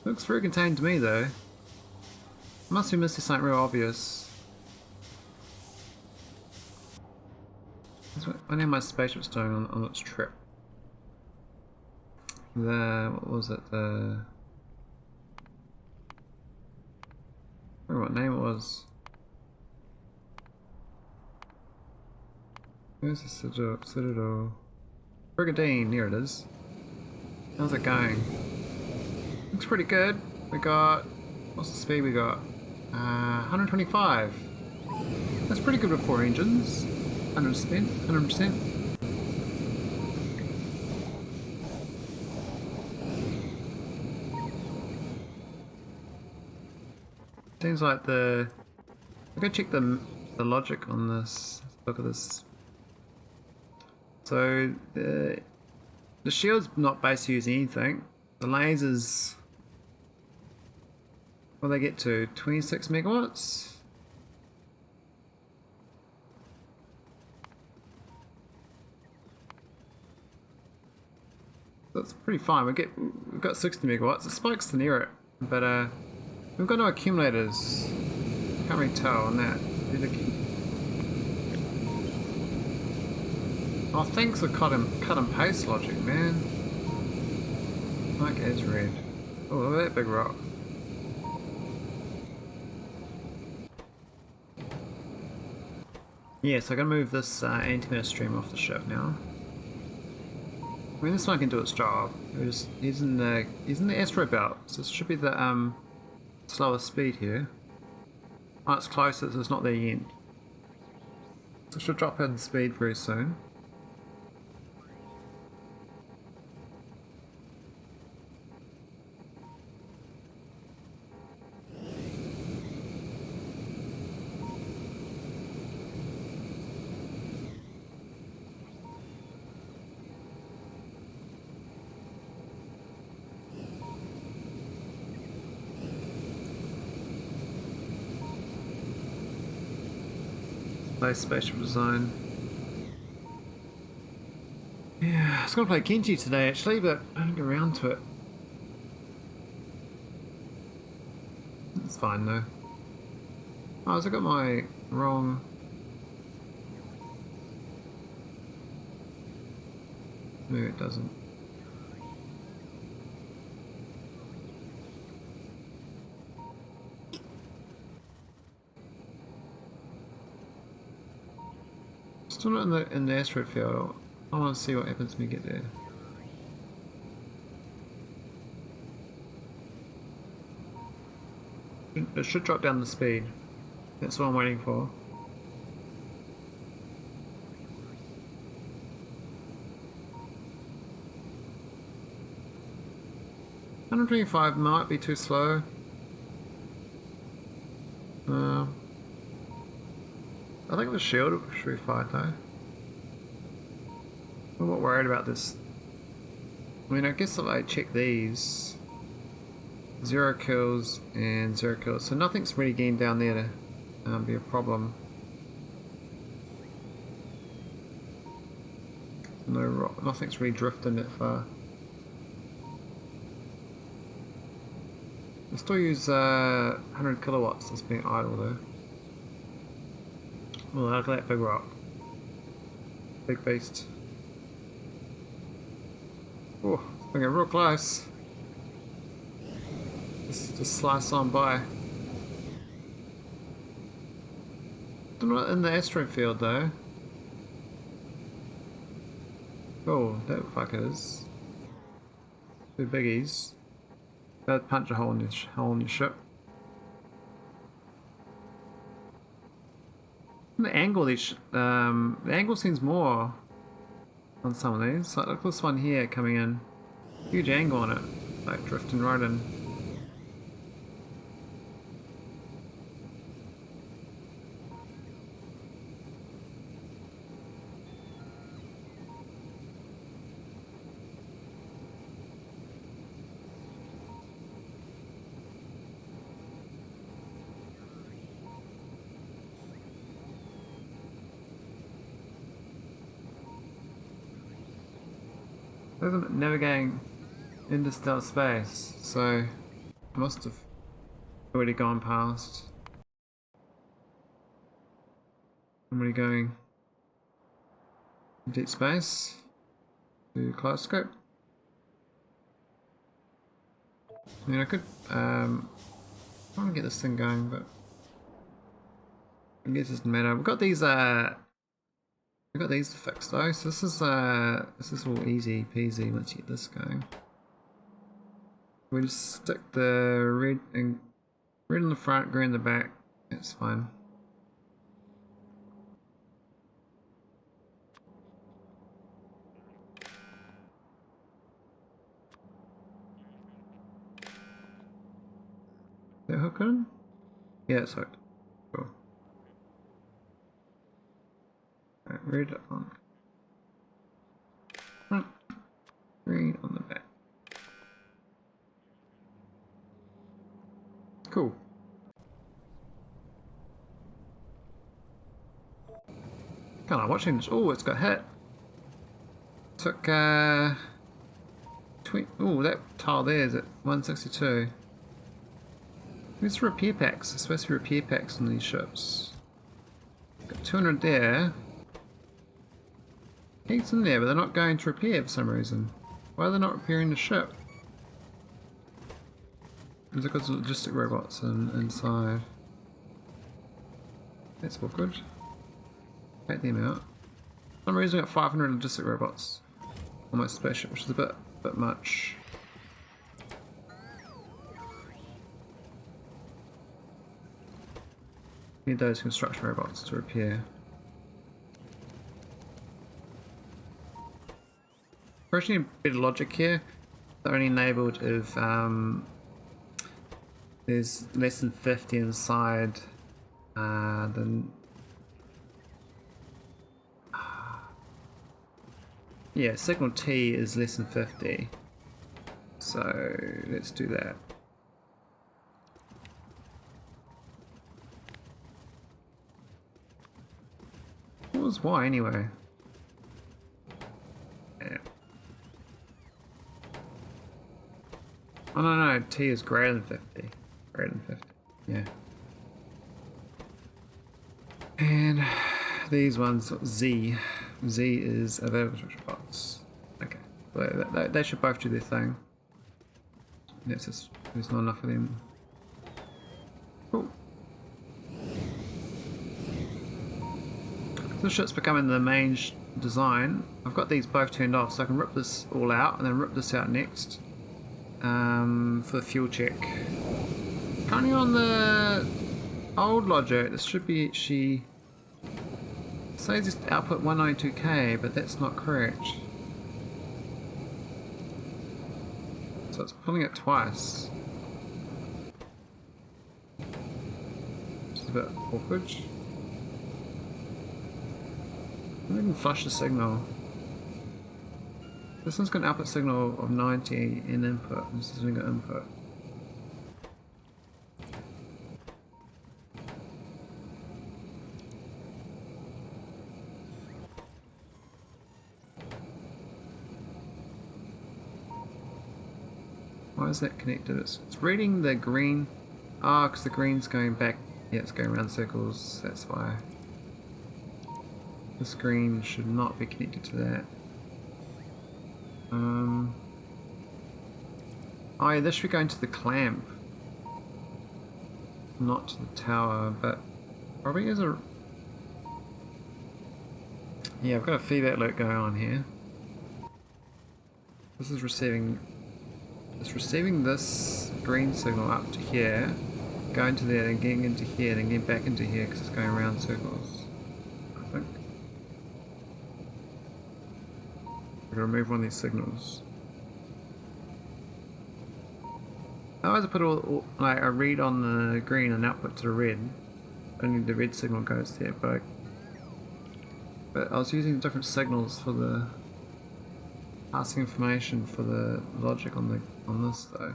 Looks very contained to me though. Must be missing something real obvious. I know my spaceship's doing on its trip. What was it? I don't remember what name it was. Where's the Citadel? Brigadine, here it is. How's it going? Looks pretty good. We got, what's the speed we got? 125. That's pretty good with 4 engines. 100%. Seems like I'm gonna check the logic on this. Look at this. So the shield's not basically using anything. The lasers, what do they get to? 26 megawatts? That's pretty fine. We've got 60 megawatts. It spikes to near it, but we've got no accumulators. Can't really tell on that. Oh, thanks for cut and paste logic, man. Like as red. Oh, look at that big rock. Yeah, so I'm gonna move this antimatter stream off the ship now. I mean, this one can do its job. He's in the asteroid belt, so it should be the slower speed here. Oh, it's closer, so it's not there yet. So it should drop in speed very soon. Spaceship design. Yeah, I was gonna play Kenji today actually, but I didn't get around to it. It's fine though. Oh, has I got my wrong? No, it doesn't. Still not in the asteroid field. I want to see what happens when we get there. It should drop down the speed. That's what I'm waiting for. $125 might be too slow. I think the shield should be fine though. I'm not worried about this. I mean, I guess if I check these, 0 kills and 0 kills, so nothing's really getting down there to be a problem. Nothing's really drifting that far. I still use 100 kilowatts as being idle though. Oh, look at that big rock. Big beast. Oh, it's getting real close. Just slice on by. Still not in the asteroid field though. Oh, that looks like it is. 2 biggies. That'd punch a hole in your ship. The angle the angle seems more on some of these. Like, look, this one here coming in, huge angle on it, like drifting right in. Isn't navigating interstellar space, so I must have already gone past. I'm already going deep space to kaleidoscope. I mean, I could try and get this thing going, but I guess it doesn't matter. We've got these to fix though, so this is all easy peasy once you get this going. We just stick the red in the front, green in the back. That's fine. Is that hooked in? Yeah, it's hooked. Cool. Right, red on front, green on the back. Cool. Kinda watching this. Oh, it's got hit. Took oh, that tile there is at 162. Where's repair packs? There's supposed to be repair packs on these ships. Got 200 there. Heat's in there, but they're not going to repair for some reason. Why are they not repairing the ship? Is it because of logistic robots inside? That's awkward. Take them out. For some reason I got 500 logistic robots on my spaceship, which is a bit much. Need those construction robots to repair. Originally, better logic here. They're only enabled if there's less than 50 inside. Then yeah, signal T is less than 50. So let's do that. What was Y anyway? Yeah. Oh no, T is greater than 50. Greater than 50. Yeah. And these ones, Z. Z is available bots. Okay. So they should both do their thing. That's just, there's not enough of them. Cool. So this ship's becoming the main design. I've got these both turned off, so I can rip this all out and then rip this out next for the fuel check. Currently on the old logic, this should be actually says just output 192k, but that's not correct. So it's pulling it twice. Which is a bit awkward. I can flush the signal. This one's got an output signal of 90 in input. This hasn't got input. Why is that connected? It's reading the green. Ah, because the green's going back. Yeah, it's going around circles. That's why. This green should not be connected to that. Oh yeah, this should be going to the clamp. Not to the tower, but probably is a... Yeah, I've got a feedback loop going on here. This is receiving... It's receiving this green signal up to here, going to there, then getting into here, then getting back into here because it's going around circles, I think. I'm going to remove one of these signals. Otherwise I put all like a read on the green and output to the red. Only the red signal goes there, but I was using different signals for the passing information for the logic on this though.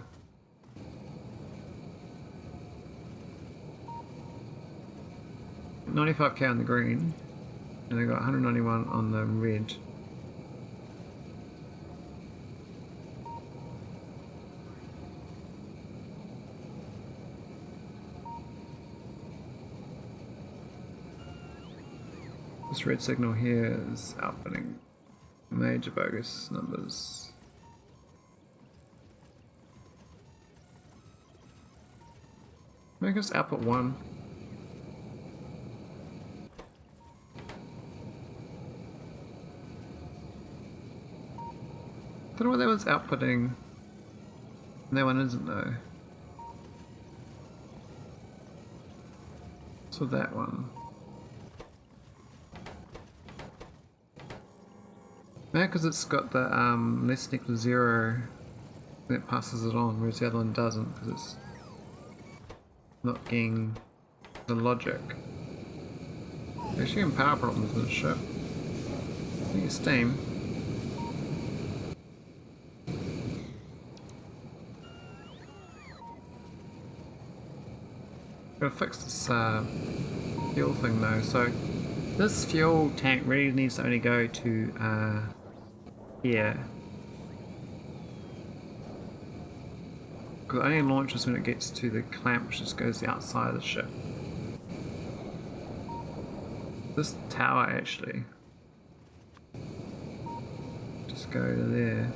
$95k on the green, and I got 191 on the red. This red signal here is outputting major bogus numbers. Make us output 1. Don't know what that one's outputting. That one isn't though. So that one. Maybe because it's got the less than equal to 0 that passes it on, whereas the other one doesn't because it's not getting the logic. Actually in power problems with the ship. I think it's steam. Gotta fix this fuel thing though, so this fuel tank really needs to only go to here. Because it only launches when it gets to the clamp which just goes outside of the ship. This tower actually just go to there.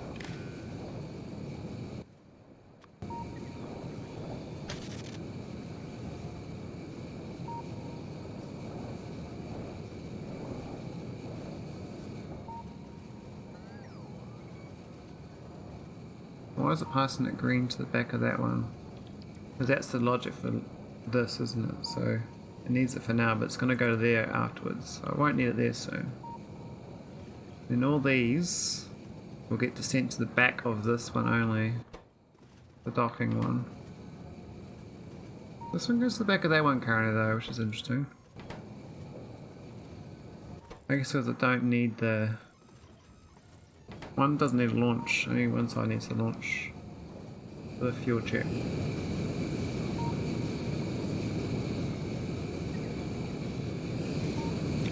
Why is it passing it green to the back of that one? Because that's the logic for this, isn't it? So it needs it for now, but it's going to go to there afterwards. So I won't need it there soon. Then all these will get sent to the back of this one only. The docking one. This one goes to the back of that one currently though, which is interesting. I guess because I don't need the... One doesn't need a launch, only one side needs to launch for the fuel check.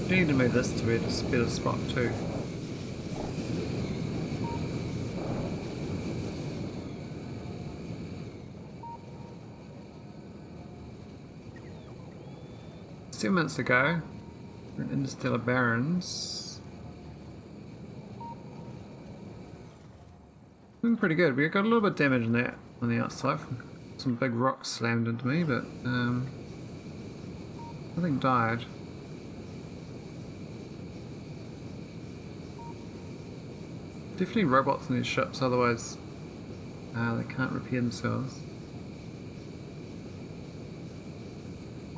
I need to move this to a better spot too. Two minutes to go. We're in Interstellar Barrens. Doing pretty good. We got a little bit of damage in that on the outside from some big rocks slammed into me, but nothing died. Definitely robots in these ships, otherwise they can't repair themselves.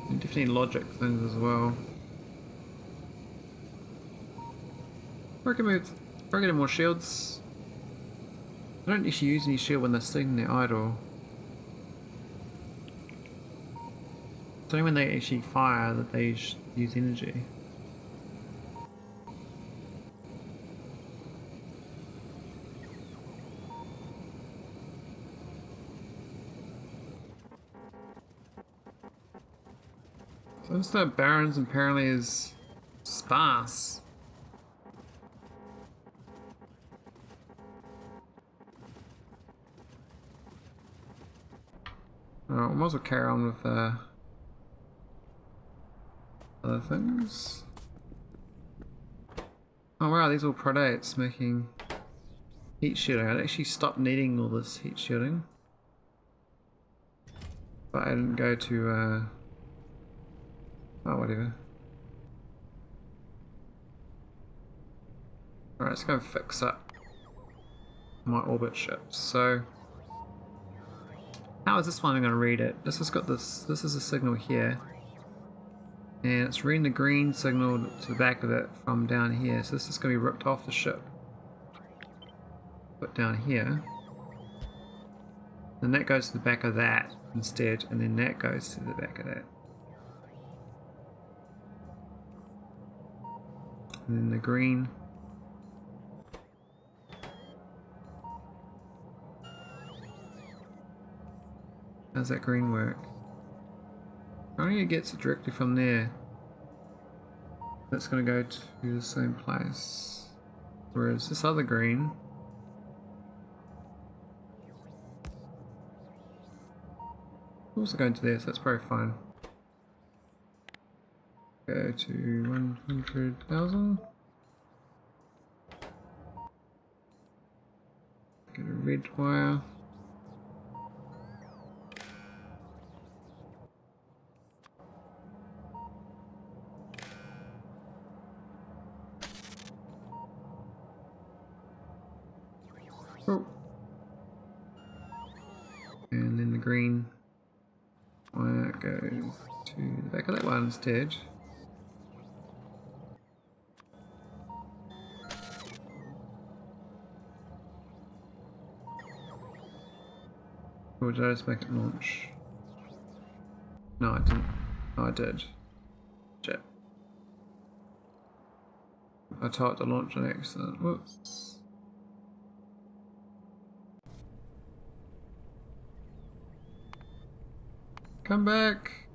And definitely logic things as well. I can move. I get more shields. I don't actually use any shield when they're sitting there idle. It's only when they actually fire that they use energy. So this Barrens apparently is sparse. I might as well carry on with other things. Oh wow, these all predates making heat shielding. I'd actually stopped needing all this heat shielding. But I didn't go to oh whatever. Alright, let's go and fix up my orbit ships. So how is this one going to read it? This has got this is a signal here. And it's reading the green signal to the back of it from down here. So this is going to be ripped off the ship. Put down here. Then that goes to the back of that instead. And then that goes to the back of that. And then the green. How's that green work? Only it gets it directly from there. That's going to go to the same place. Whereas this other green also going to there, so that's probably fine. Go to 100,000. Get a red wire. Oh. And then the green wire goes to the back of that one instead. Or did I just make it launch? No, I didn't. Oh, I did. Shit. I told it to launch an accident. Whoops. Come back!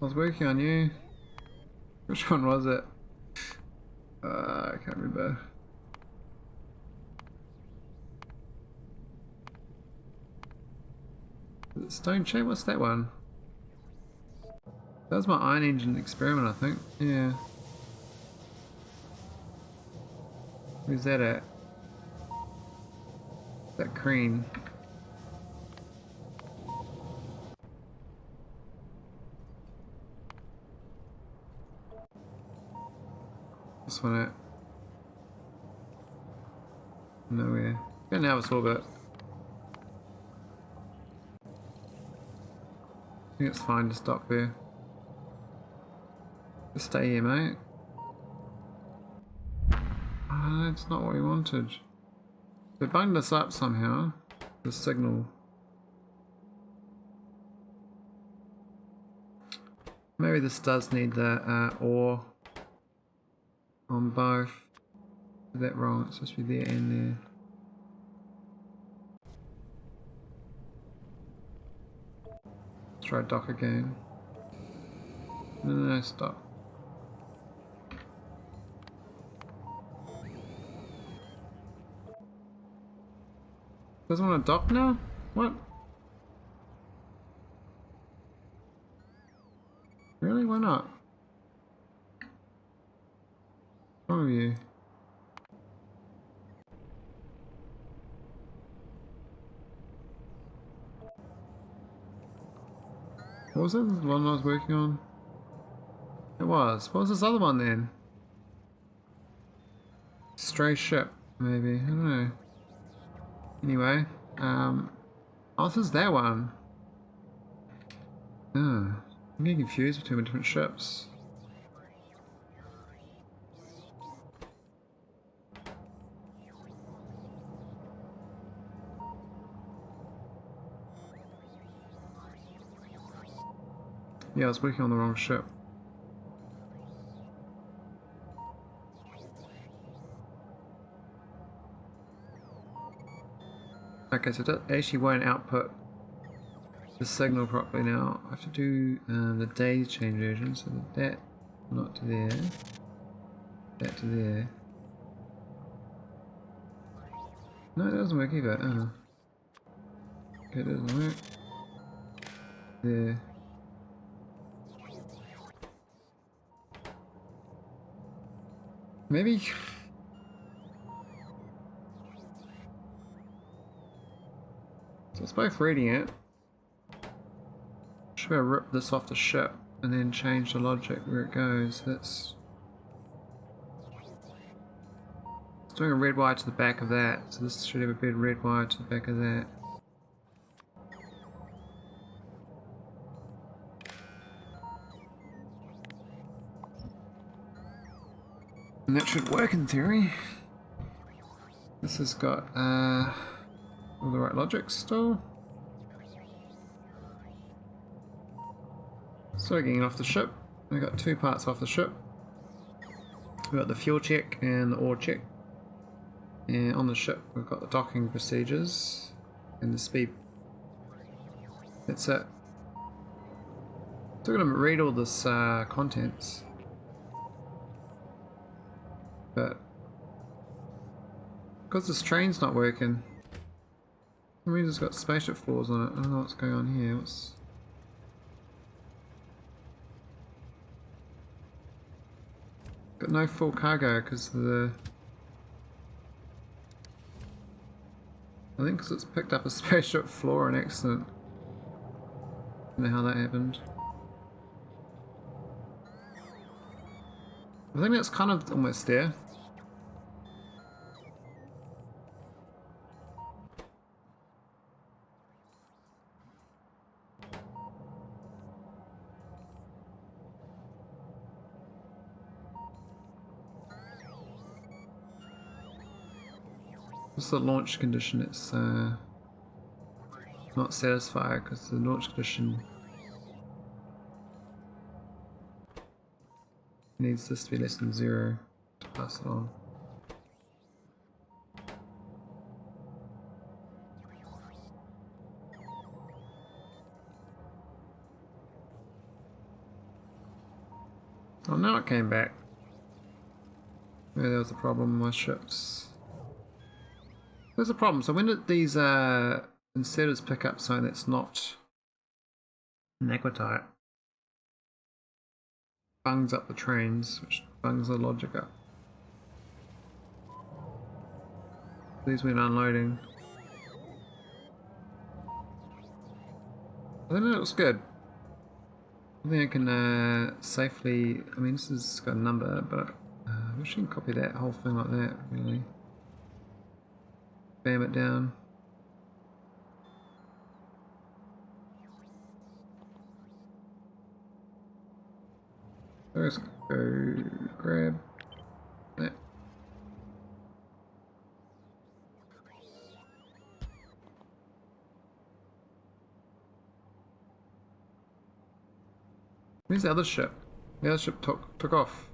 I was working on you. Which one was it? I can't remember. Is it Stone Chain? What's that one? That was my iron engine experiment, I think. Yeah. Where's that at? That crane. This one at? Nowhere. Go now, it's orbit. I think it's fine to stop there. Just stay here, mate. Oh, that's not what we wanted. They bunged us up somehow. The signal. Maybe this does need the ore on both. Is that wrong? It's supposed to be there and there. Let's try dock again. No, stop. Doesn't want to dock now? What? Really? Why not? What's wrong with you? What was it? The one I was working on? It was. What was this other one then? Stray ship, maybe. I don't know. Anyway, oh, this is that one. Oh, I'm getting confused between the different ships. Yeah, I was working on the wrong ship. Okay, so that actually won't output the signal properly now. I have to do the daisy chain version, so that not to there, that to there. No, it doesn't work either. Okay, it doesn't work. There. Maybe. So it's both reading it. Should be able to rip this off the ship and then change the logic where it goes. It's doing a red wire to the back of that, so this should have a big red wire to the back of that. And that should work in theory. This has got all the right logic still. So getting off the ship, we got two parts off the ship. We've got the fuel check and the ore check. And on the ship we've got the docking procedures and the speed. That's it. Still gonna read all this contents. But because this train's not working, for some reason it's got spaceship floors on it. I don't know what's going on here. Got no full cargo because the... I think because it's picked up a spaceship floor in accident. I don't know how that happened. I think that's kind of almost there. What's the launch condition? It's not satisfied because the launch condition needs this to be less than 0 to pass it on. Oh, now it came back. Maybe there was a problem with my ships. There's a problem. So when did these insetters pick up something that's not Naquitite? Bungs up the trains, which bungs the logic up. These went unloading. I think it looks good. I think I can safely... I mean, this has got a number, but I wish you can copy that whole thing like that, really. Bam it down. Let's go grab that. Where's the other ship? The other ship took off.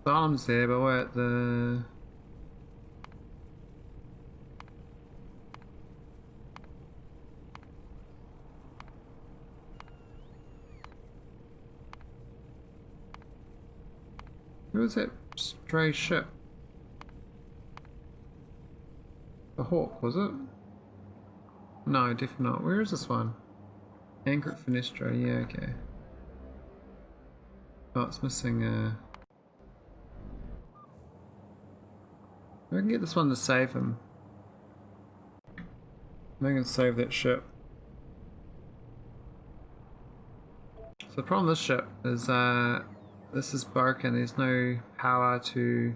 The arm's there, but we're at the... Who was that stray ship? The Hawk, was it? No, definitely not. Where is this one? Anchor at Finistro, yeah, okay. Oh, it's missing I can get this one to save him. I can save that ship. So the problem with this ship is this is broken. There's no power to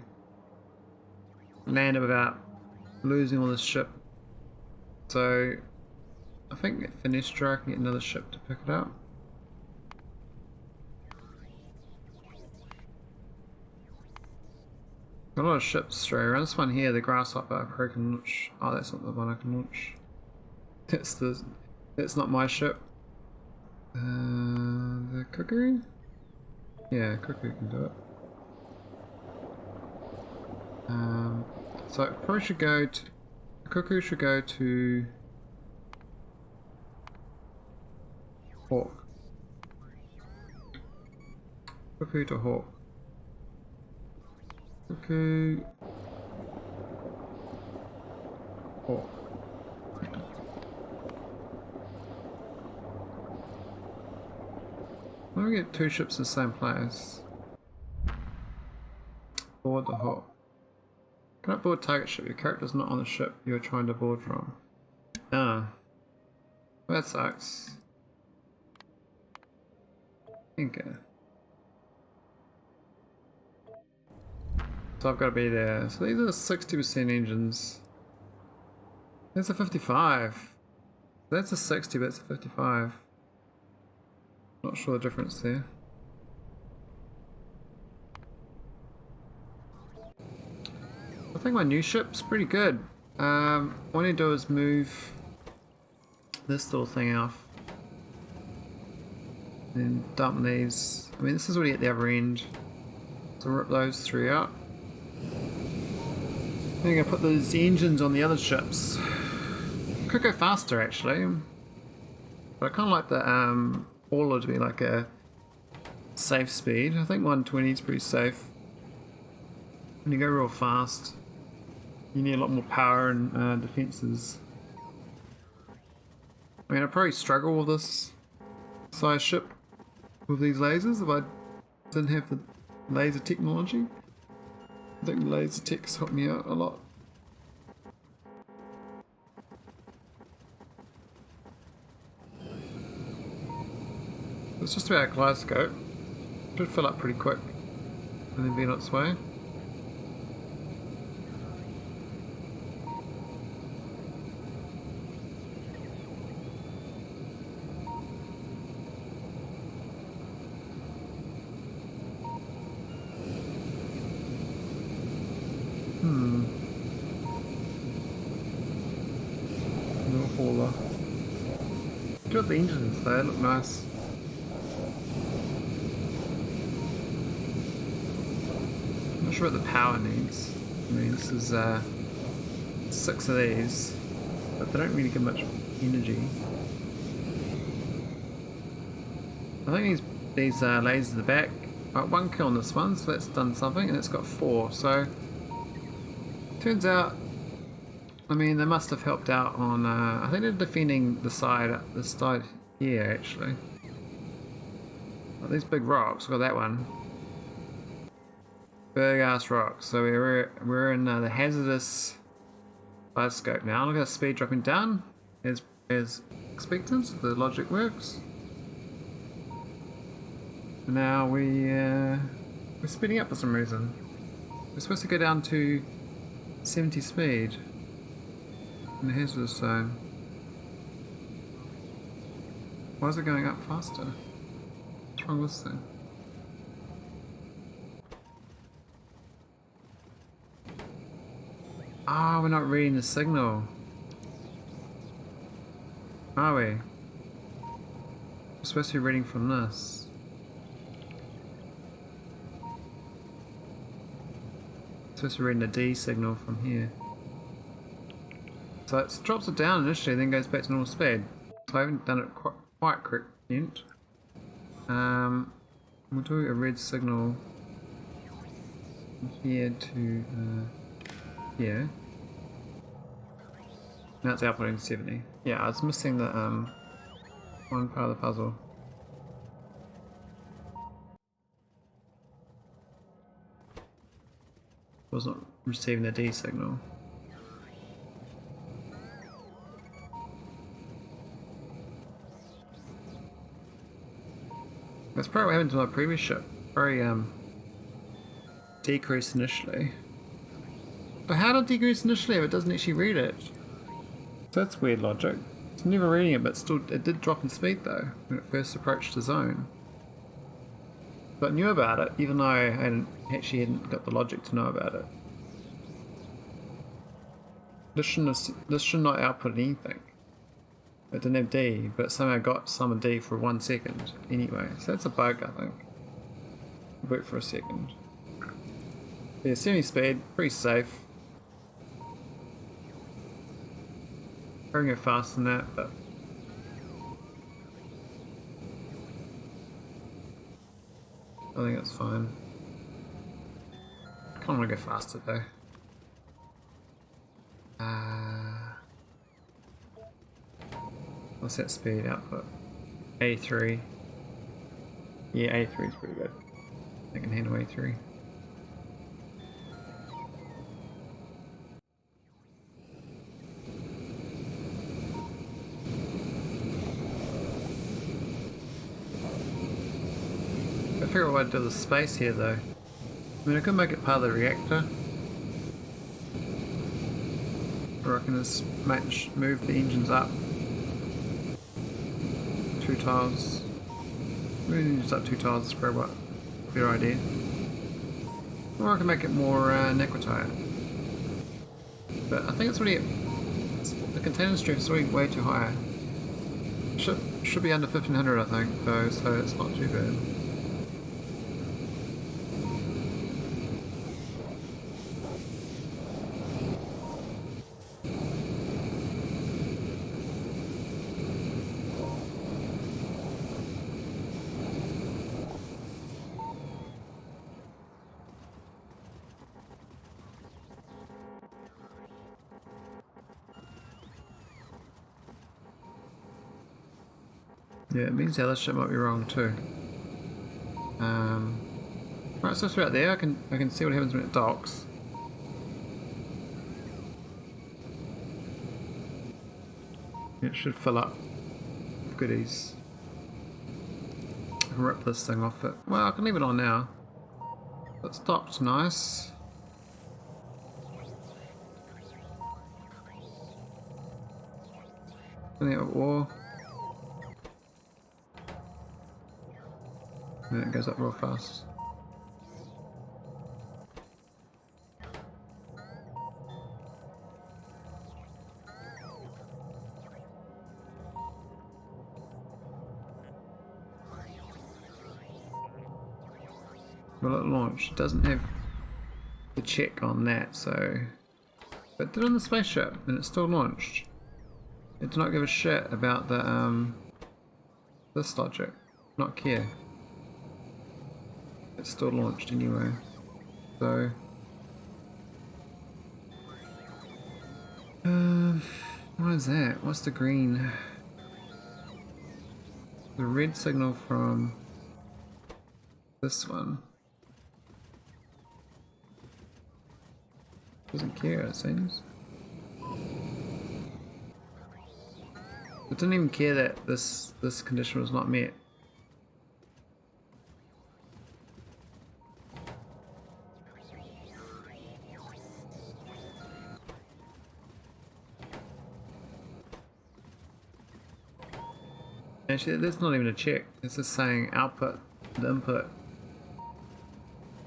land it without losing all this ship. So I think at Finistro I can get another ship to pick it up. Got a lot of ships straight around. This one here, the grasshopper, I can launch. Oh, that's not the one I can launch. That's not my ship. The cuckoo? Yeah, cuckoo can do it. So I probably should go to... Cuckoo should go to... Hawk. Cuckoo to Hawk. Cuckoo... Hawk. Why don't we get two ships in the same place? Board the Hawk. Cannot board target ship. Your character's not on the ship you're trying to board from. Ah. Well, that sucks. Okay. So I've got to be there. So these are 60% engines. That's a 55. That's a 60, but it's a 55. Not sure the difference there. I think my new ship's pretty good. What I need to do is move this little thing off. And dump these. I mean, this is already at the other end. So rip those three out. I'm going to put those engines on the other ships. Could go faster actually. But I kind of like the hauler to be like a safe speed. I think 120 is pretty safe. When you go real fast, you need a lot more power and defenses. I mean, I'd probably struggle with this size ship with these lasers if I didn't have the laser technology. I think laser tech's helped me out a lot. It's just about a kaleidoscope. Should fill up pretty quick and then be on its way. No hauler. Got the engines there, look nice. Not sure what the power needs. I mean, this is 6 of these, but they don't really give much energy. I think these lasers at the back. Right, 1 kill on this one, so that's done something, and it's got 4. So turns out, I mean, they must have helped out on. I think they're defending the side, this side here actually. Oh, these big rocks. Got that one. Big ass rocks. So we're in the hazardous kaleidoscope now. Look at the speed dropping down as expected. The logic works. Now we're speeding up for some reason. We're supposed to go down to 70 speed in the hazardous zone. Why is it going up faster? What's wrong with this thing? Ah, we're not reading the signal. Are we? We're supposed to be reading from this. Supposed to be reading the D signal from here. So it drops it down initially, then goes back to normal speed. So I haven't done it quite correct yet. We'll do a red signal from here to here. Now it's outputting 70. Yeah, I was missing the one part of the puzzle. Wasn't receiving the D signal. That's probably what happened to my previous ship. Very decreased initially. But how did it decrease initially if it doesn't actually read it? So that's weird logic. It's never reading it, but still it did drop in speed though when it first approached the zone. But I knew about it, even though I hadn't got the logic to know about it. This should not output anything. It didn't have D, but somehow got some D for 1 second anyway. So that's a bug, I think. Wait for a second. Yeah, 70 speed, pretty safe. Probably go faster than that, but I think that's fine. I kind of want to go faster though. What's that speed output? A3. Yeah, A3 is pretty good. I can handle A3. I figure out what to do with the space here though. I mean, I could make it part of the reactor. Or I can just move the engines up 2 tiles. Moving the engines up 2 tiles is probably a better idea. Or I can make it more nequitite. But I think it's already the container strength is already way too high. Should be under 1500 I think though, so it's not too bad. Yeah, it means the other shit might be wrong too. Right, so it's about there. I can see what happens when it docks. It should fill up with goodies. I can rip this thing off it. Well, I can leave it on now. It's docked nice. Plenty of ore. And then it goes up real fast. Will it launch? It doesn't have the check on that, so... But it did on the spaceship, and it still launched. It did not give a shit about the, this logic. Not care. It still launched anyway. So... what is that? What's the green? The red signal from this one. Doesn't care, it seems. It didn't even care that this condition was not met. Actually, that's not even a check. It's just saying output, the input.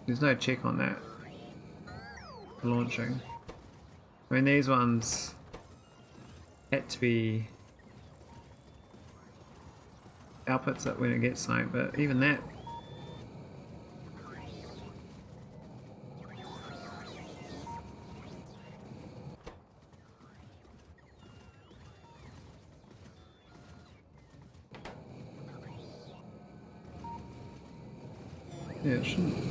There's no check on that. Launching. I mean, these ones had to be outputs it when it gets something, but even that. Yeah, it shouldn't.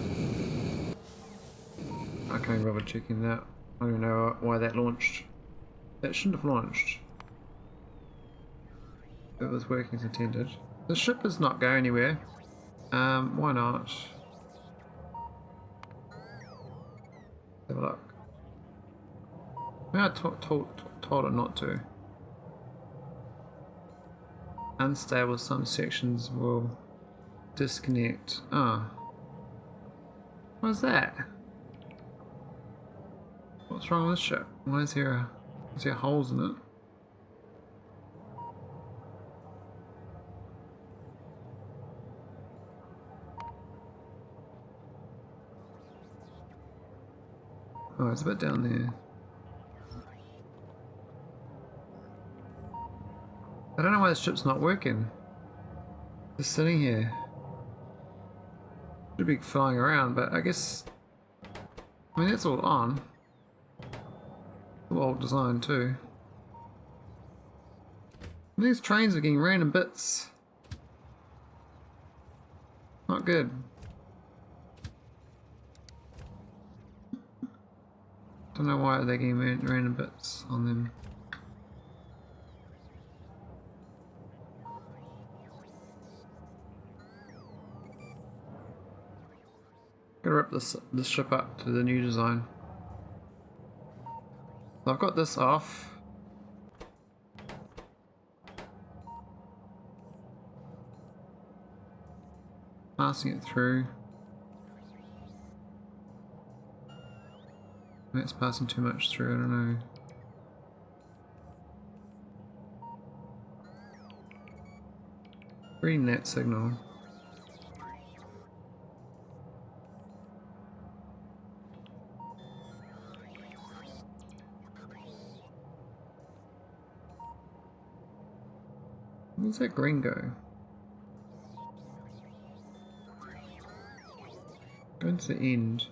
I can't bother checking that. I don't even know why that launched. That shouldn't have launched. It was working as intended. The ship does not go anywhere. Why not? Have a look. I told it not to. Unstable, some sections will disconnect. Ah. What's that? What's wrong with this ship? Why is there holes in it? Oh, it's a bit down there. I don't know why the ship's not working. Just sitting here. Should be flying around, but I guess... I mean, it's all on. Old design too. These trains are getting random bits. Not good. Don't know why they're getting random bits on them. Gotta rip this ship up to the new design. I've got this off. Passing it through. That's passing too much through, I don't know. Reading that signal. Where's that green go? Going to the end.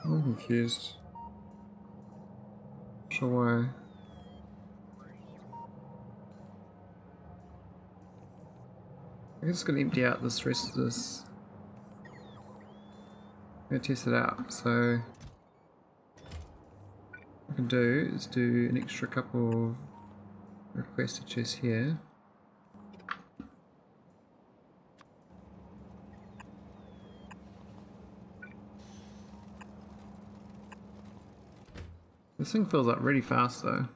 I'm confused. Not sure why. I'm just gonna empty out this rest of this. I'm gonna test it out. So what I can do is do an extra couple of requested chests here. This thing fills up really fast though.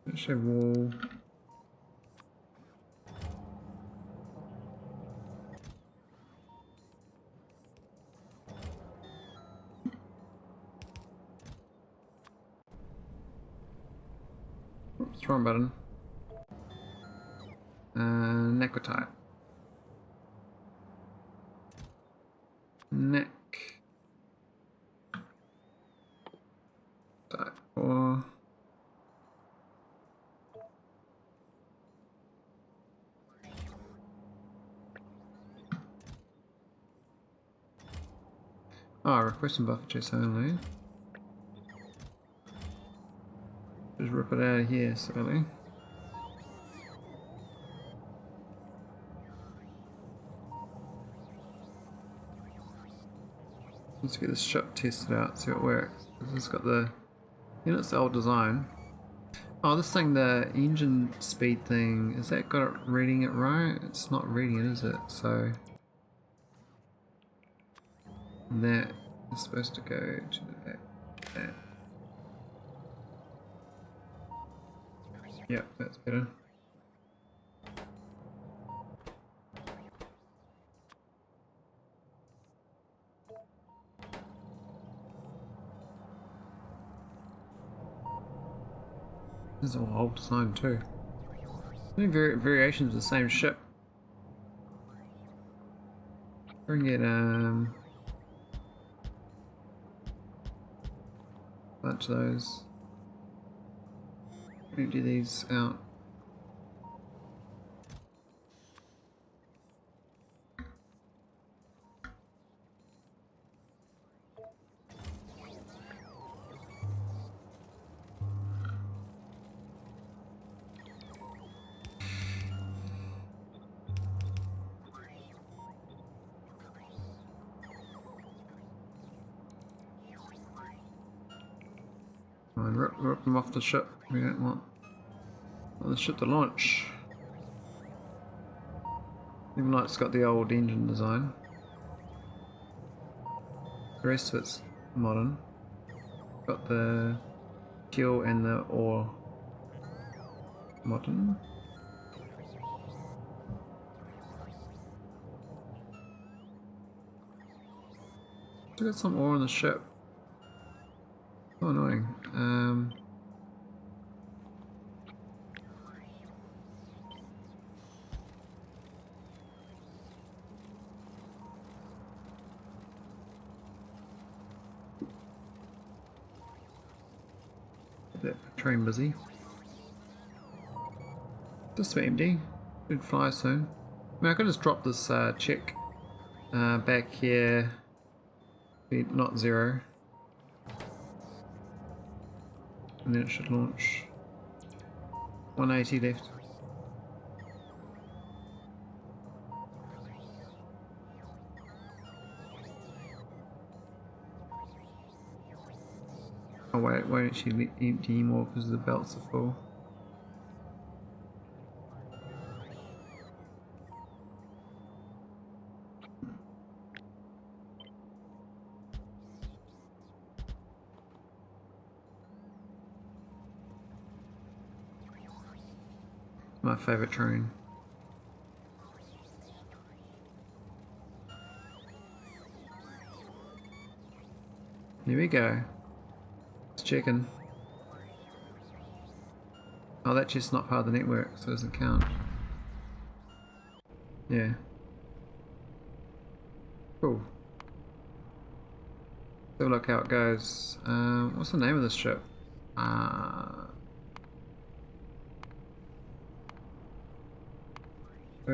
Let's have wall. Oops, wrong button. Neckotite. Neck. Type 4. Oh, requesting buffer chest only. Just rip it out of here slowly. Let's get this ship tested out, see what works. This has got the, you know, it's the old design. Oh, this thing, the engine speed thing, is that got it reading it right? It's not reading it, is it? So that is supposed to go to that. Yep, that's better. This is all old design too. Many variations of the same ship. We can get a bunch of those. Empty these out. And rip them off the ship. We don't want the ship to launch. Even though it's got the old engine design. The rest of it's modern. Got the fuel and the ore modern. Still got some ore on the ship. So annoying. That train busy. Just about empty. Should fly soon. I mean, I could just drop this check back here. Be not 0. And then it should launch. 180 left. Oh wait, won't actually empty anymore because the belts are full. My favourite train. Here we go. It's checking. Oh, that's just not part of the network, so it doesn't count. Yeah. Cool. Have a look how it goes. What's the name of this ship? I'll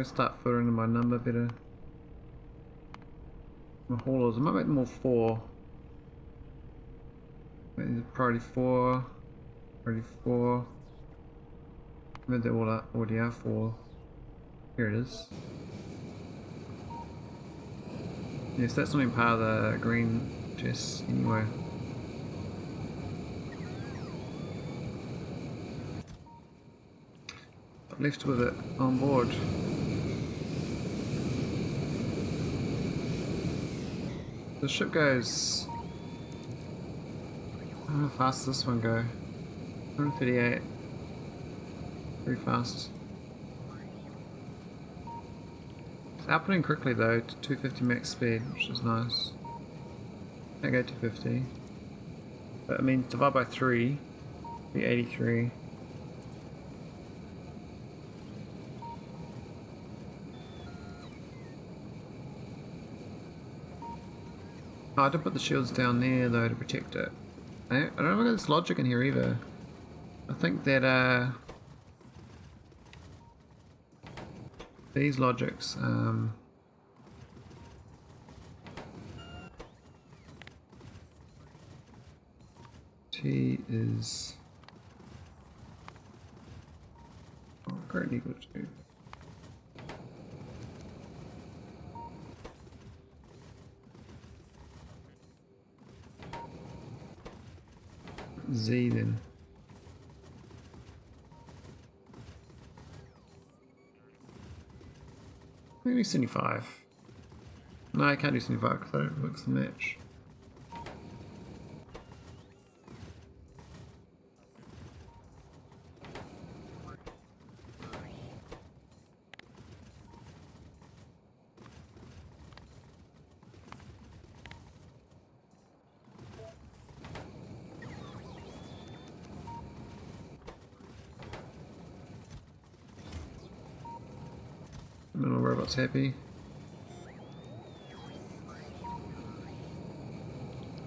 start filtering in my number better. Mahaulers, I might make them all 4. Maybe priority 4. Already 4. Where'd they all already are 4? Here it is. Yes, that's not even part of the green chest anyway. But left with it on board. The ship goes. How fast does this one go? 138. Very fast. It's outputting quickly though to 250 max speed, which is nice. Can't go 250. But I mean, divide by 3, be 83. Oh, I did put the shields down there though to protect it. I don't know if there's logic in here either. I think that these logics T is greatly equal to Z then. Maybe 75. No, I can't do 75 because I don't mix and match. Middle robot's happy.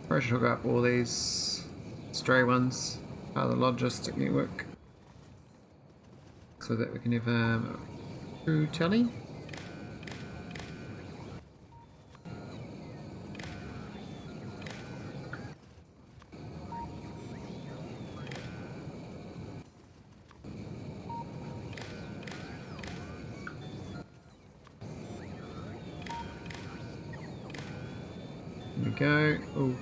Probably should hook up all these stray ones out of the logistic network so that we can have crew tally. There we go.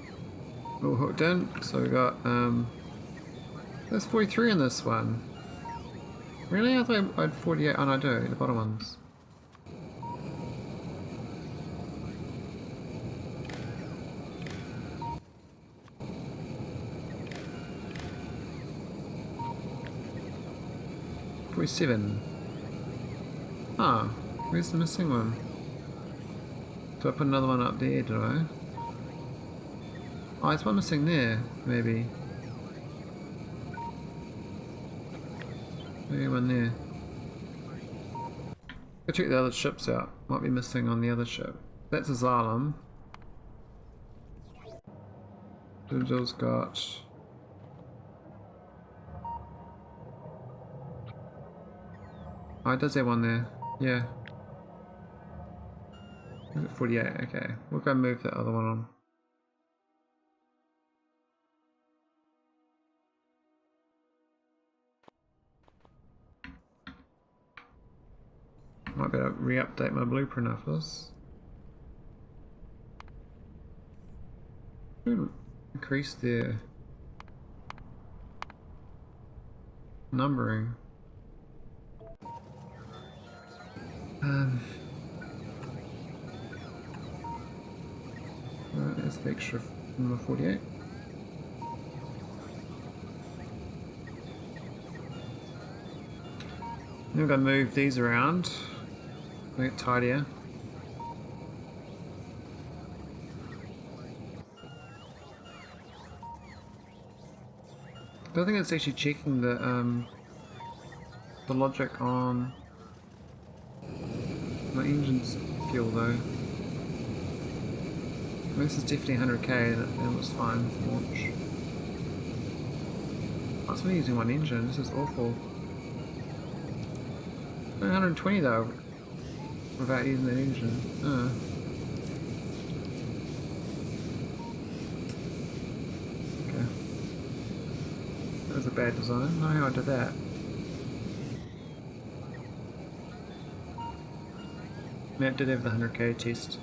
All hooked in. So we got there's 43 in this one. Really? I thought I had 48. Oh no, I do, the bottom ones. $47. Ah, where's the missing one? Do I put another one up there, do I? Oh, there's one missing there, maybe. Maybe one there. Go check the other ships out. Might be missing on the other ship. That's a Xylem. Doodle's got... Oh, it does have one there. Yeah. Is it 48? Okay. We'll go move that other one on. Might be able to re-update my blueprint after this. Increase the numbering. There's the extra number 48. Now we're going to move these around. Make it tidier. I don't think it's actually checking the logic on my engine's fuel though. This is definitely 100k and it was fine for launch. Oh, it's only using one engine, this is awful. 120 though, without using that engine. Okay. That was a bad design. I don't know how I did that. Yeah, it did have the 100k test.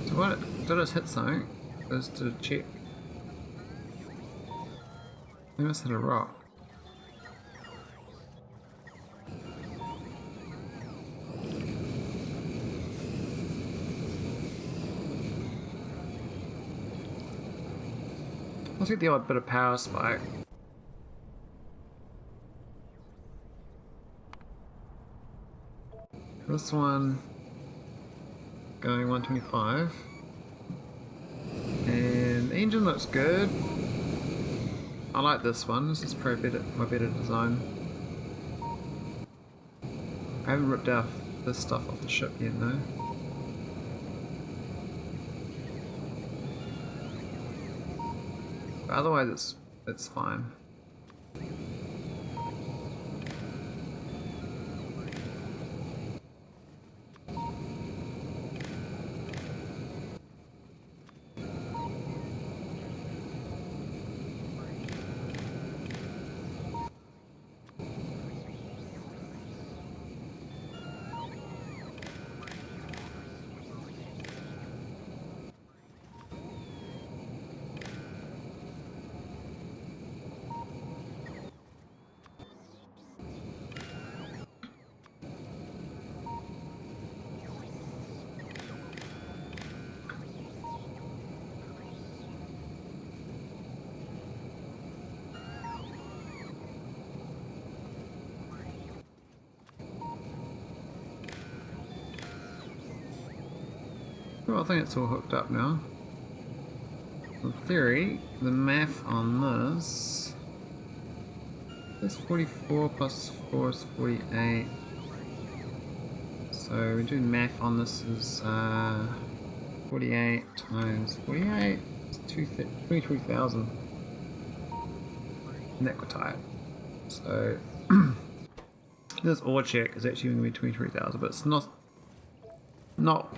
So what? Did I just hit something? Just to check. I must hit a rock. Let's get the odd bit of power spike. This one going 125. And the engine looks good. I like this one. This is probably my better design. I haven't ripped out this stuff off the ship yet though. But otherwise it's fine. Well, I think it's all hooked up now. In theory, the math on this is 44 plus 4 is 48. So we're doing math on this is 48 times 48 is 23,000 nequitite. So this ore check is actually going to be 23,000, but it's not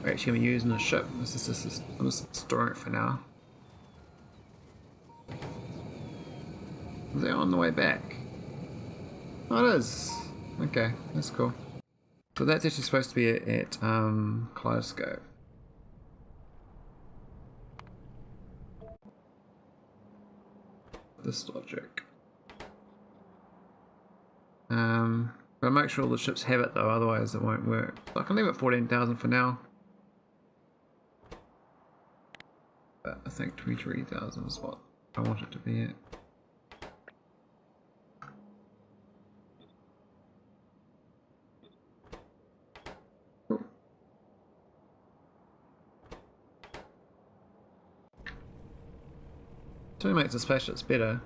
actually going to be used in a ship. I'm just storing it for now. Is that on the way back? Oh, it is. Okay, that's cool. So that's actually supposed to be at Kaleidoscope. This logic. But make sure all the ships have it though, otherwise it won't work. So I can leave it 14,000 for now. But I think 23,000 is what I want it to be at. Cool. So it makes the spaceships better,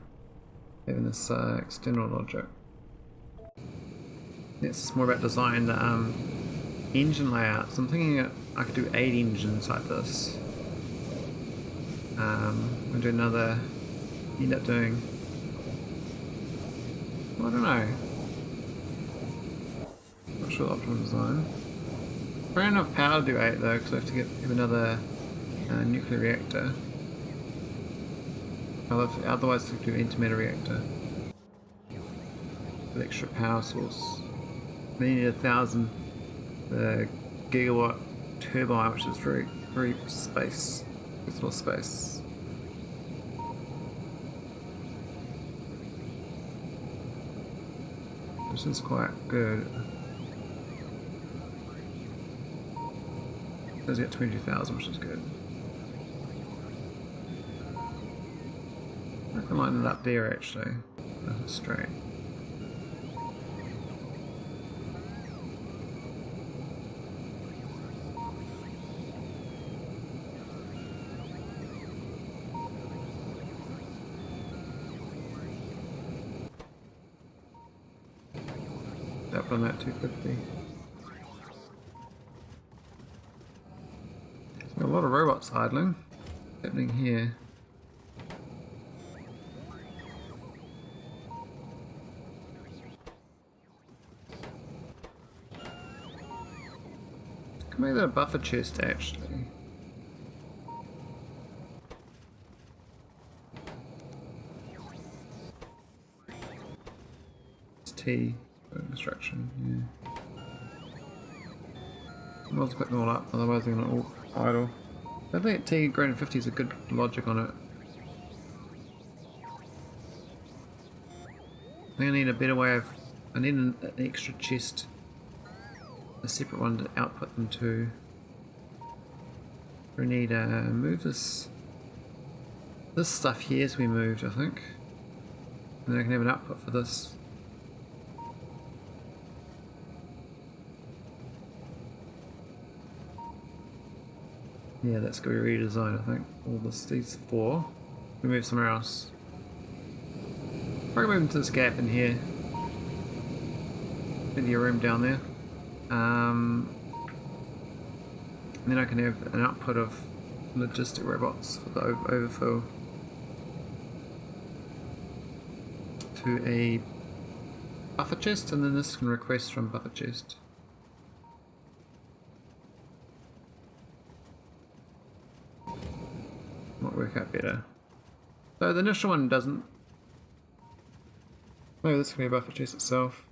having this external logic. It's just more about design, the engine layout. So I'm thinking that I could do 8 engines like this. And do another, end up doing, I don't know. Not sure the optimal design. Probably enough power to do 8 though, because I have to have another nuclear reactor. Otherwise I have to do antimatter reactor. With extra power source. Then you need 1,000 gigawatt turbine, which is very space. It's a lot of space. This is quite good. It does get 22,000, which is good. I can line it up there actually. That's straight. Up on that 250. So a lot of robots idling happening here. Can make that a buffer chest actually. T for construction, yeah. I might as well pick them all up, otherwise they're gonna all idle. I think T greater than 50 is a good logic on it. I think I need a better way of... I need an extra chest. A separate one to output them to. We need to move this stuff here as we moved, I think. And then I can have an output for this. Yeah, that's going to be redesigned, I think. All these four. We move somewhere else. Probably move into this gap in here. Into your room down there. And then I can have an output of logistic robots for the overfill to a buffer chest, and then this can request from buffer chest. Might work out better. So the initial one doesn't. Maybe this can be a buffer chest itself.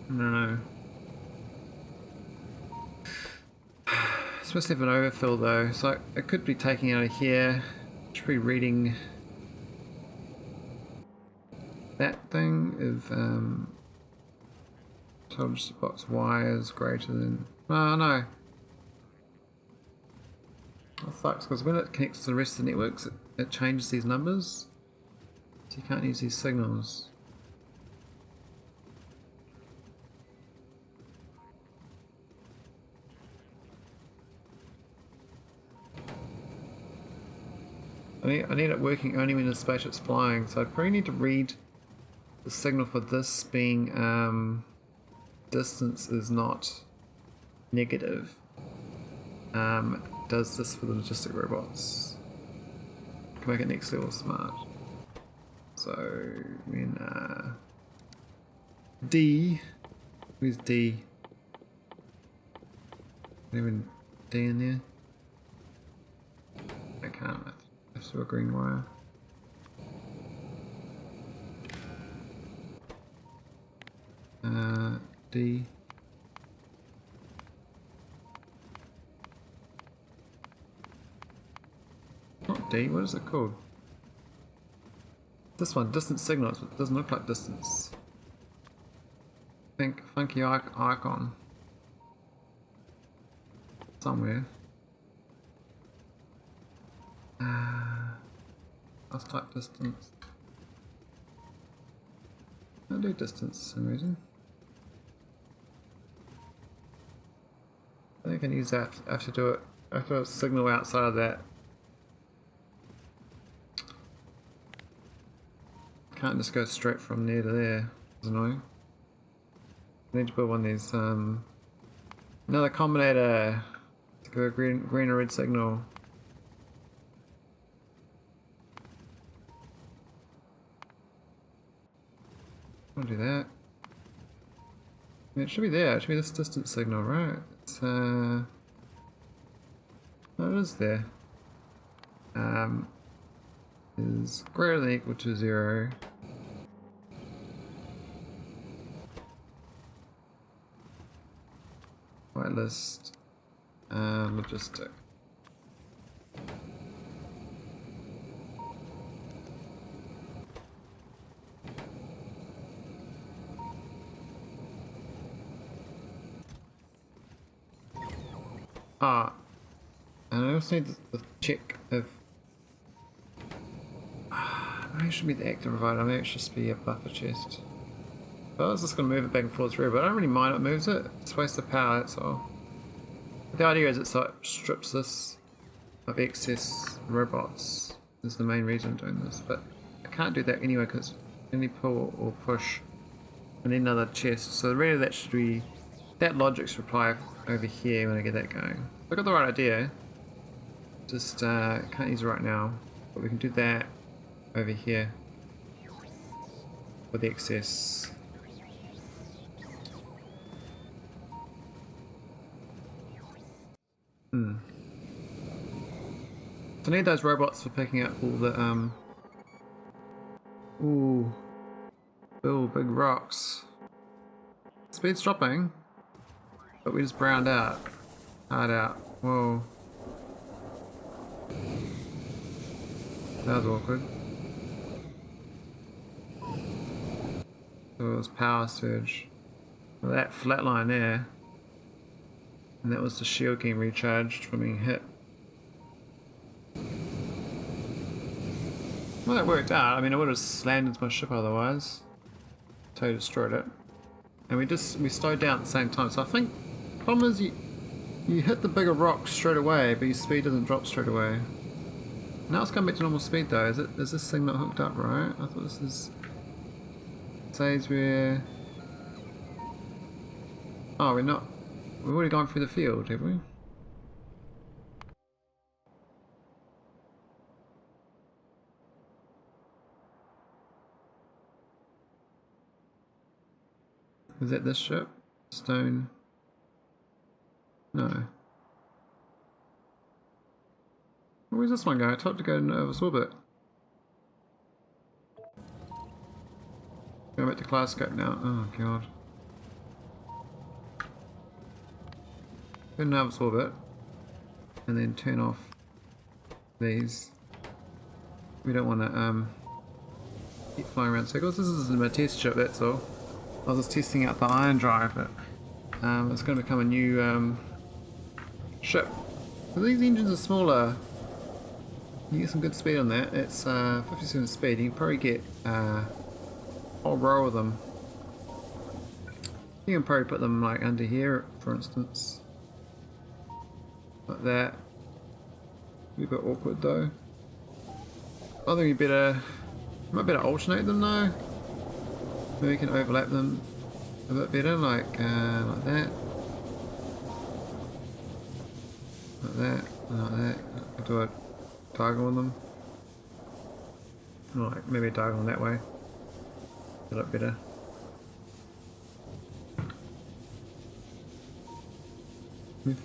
I don't know. It's supposed to have an overfill though, so it could be taking out of here. It should be reading that thing if total box Y is greater than. Oh no. That sucks because when it connects to the rest of the networks, it changes these numbers, so you can't use these signals. I need it working only when the spaceship's flying, so I probably need to read the signal for this being distance is not negative. Does this for the logistic robots. Can make it next level smart. So when D, where's D? Even D in there? I can't. I have to a green wire. D. Not D, what is it called? This one, distance signal, it doesn't look like distance. Think funky icon. Somewhere. Let's type distance. I'll do distance for some reason. I think I can use that. I have to do it. I have to signal outside of that. Can't just go straight from there to there. It's annoying. I need to build one of these. Another combinator to go green or red signal. I'll do that. I mean, it should be there. It should be this distance signal, right? It's oh, it is there. Is greater than or equal to 0. Whitelist. Logistic. And I also need to check if maybe it should be the active provider, maybe it should just be a buffer chest. I was just going to move it back and forth through, but I don't really mind it moves it. It's a waste of power, that's all. But the idea is it sort of strips this of excess robots. Is the main reason I'm doing this, but I can't do that anyway because any pull or push I need another chest. So really that should be, that logic should apply over here when I get that going. I got the right idea, just can't use it right now, but we can do that over here for the excess. So I need those robots for picking up all the Ooh. Ooh, big rocks. Speed's dropping. But we just browned out. Hard out. Whoa. That was awkward. So it was power surge. Well, that flat line there. And that was the shield getting recharged from being hit. Well, that worked out. I mean, I would have slammed into my ship otherwise. Totally destroyed it. And we slowed down at the same time. So I think the problem is you hit the bigger rock straight away, but your speed doesn't drop straight away. Now it's going back to normal speed though. Is this thing not hooked up right? I thought this is... It says we're... Oh, we're not... We've already gone through the field, have we? Is that this ship? Stone? No. Where's this one going? I told it to go into Earth's orbit. Going back to Classcope now. Oh god. Go into Earth's orbit. And then turn off these. We don't want to keep flying around circles. This is my test ship, that's all. I was just testing out the ion drive, but it's going to become a new ship. So these engines are smaller. You get some good speed on that. It's 57 speed. You can probably get a whole row of them. You can probably put them like under here, for instance, like that. Be a bit awkward though. I think you might better alternate them though. Maybe we can overlap them a bit better, like that. Like that, and like that. I could do a diagonal on them. Or like maybe a diagonal that way. A lot better.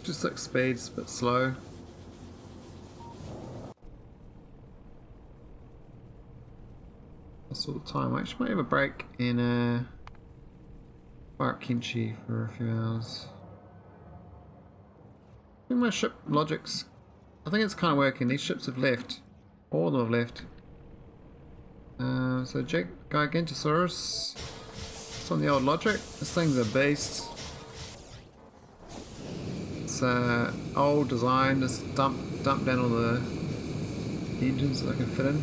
Just like speed's a bit slow. That's all the time. I actually might have a break and fire up Kenchi for a few hours. I think my ship logic's... I think it's kind of working. These ships have left. All of them have left. So Gigantosaurus. It's on the old logic. This thing's a beast. It's old design. Just dump down all the engines that I can fit in.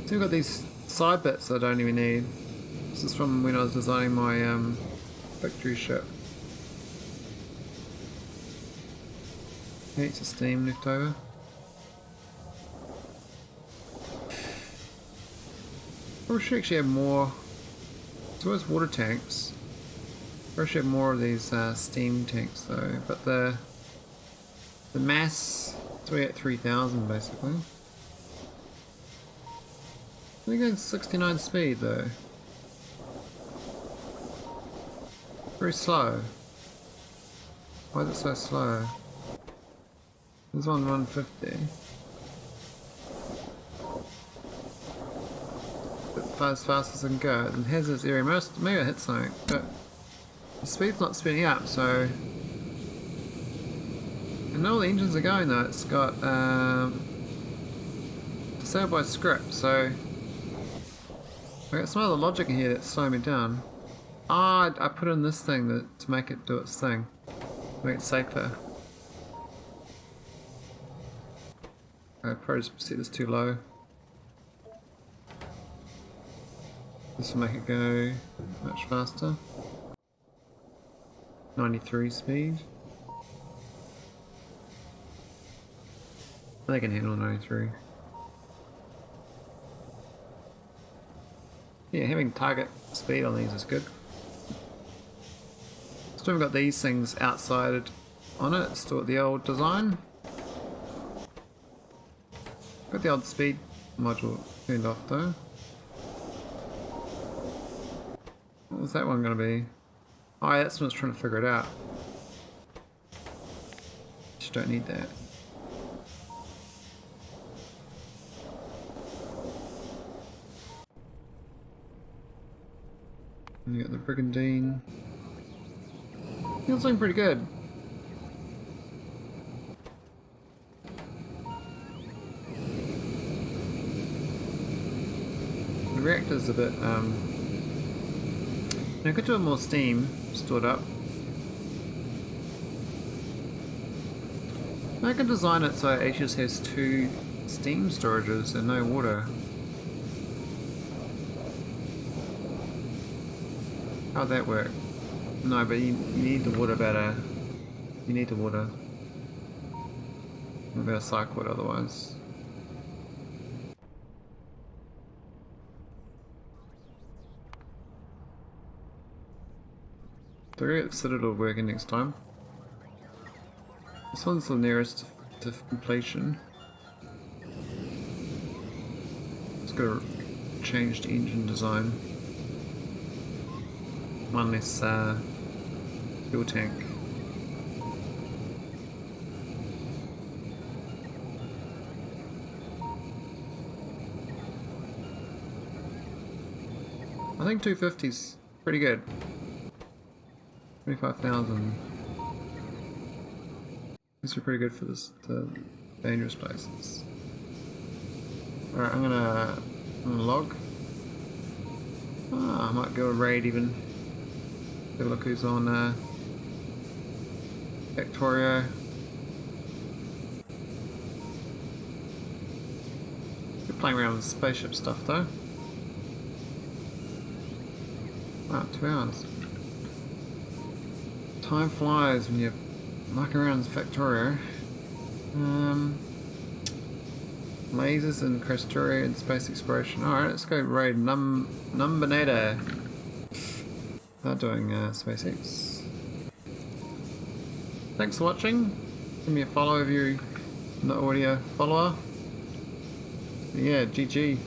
So we've got these side bits I don't even need. This is from when I was designing my factory ship. Heaps of steam left over. I should actually have more. So there's water tanks. I should have more of these steam tanks though. But the mass, it's already at 3,000 basically. I think it's 69 speed though. Very slow. Why is it so slow? There's one 150. As fast as I can go. It has this area. Maybe I hit something, but the speed's not speeding up, so... I know all the engines are going though. It's got disabled by script, so I got some other logic in here that's slowing me down. Ah, I put in this thing to make it do its thing, make it safer. I'd probably just set this too low. This will make it go much faster. 93 speed. I can handle 93. Yeah, having target speed on these is good. Still haven't got these things outside on it, still at the old design. Got the old speed module turned off though. What was that one going to be? Oh, yeah, that's what I was trying to figure it out. Just don't need that. And you got the Brigandine. It's looking pretty good. The reactor's a bit, I could do a more steam stored up. I can design it so it actually just has 2 steam storages and no water. How'd that work? No, but you need the water better. You need the water. You better cycle it otherwise. So we're gonna get the Citadel working next time. This one's the nearest to completion. It's got a changed engine design. One less fuel tank. I think 250's pretty good. 25,000. These are pretty good for this dangerous places. Alright, I'm gonna log. I might go a raid even. Have a look who's on Factorio. We're playing around with spaceship stuff though. Wow, 2 hours. Time flies when you're mucking around with Factorio. Lasers and Krastorio and space exploration. Alright, let's go raid Numbanada. They're doing SpaceX. Thanks for watching. Give me a follow if you're not audio follower. Yeah, GG.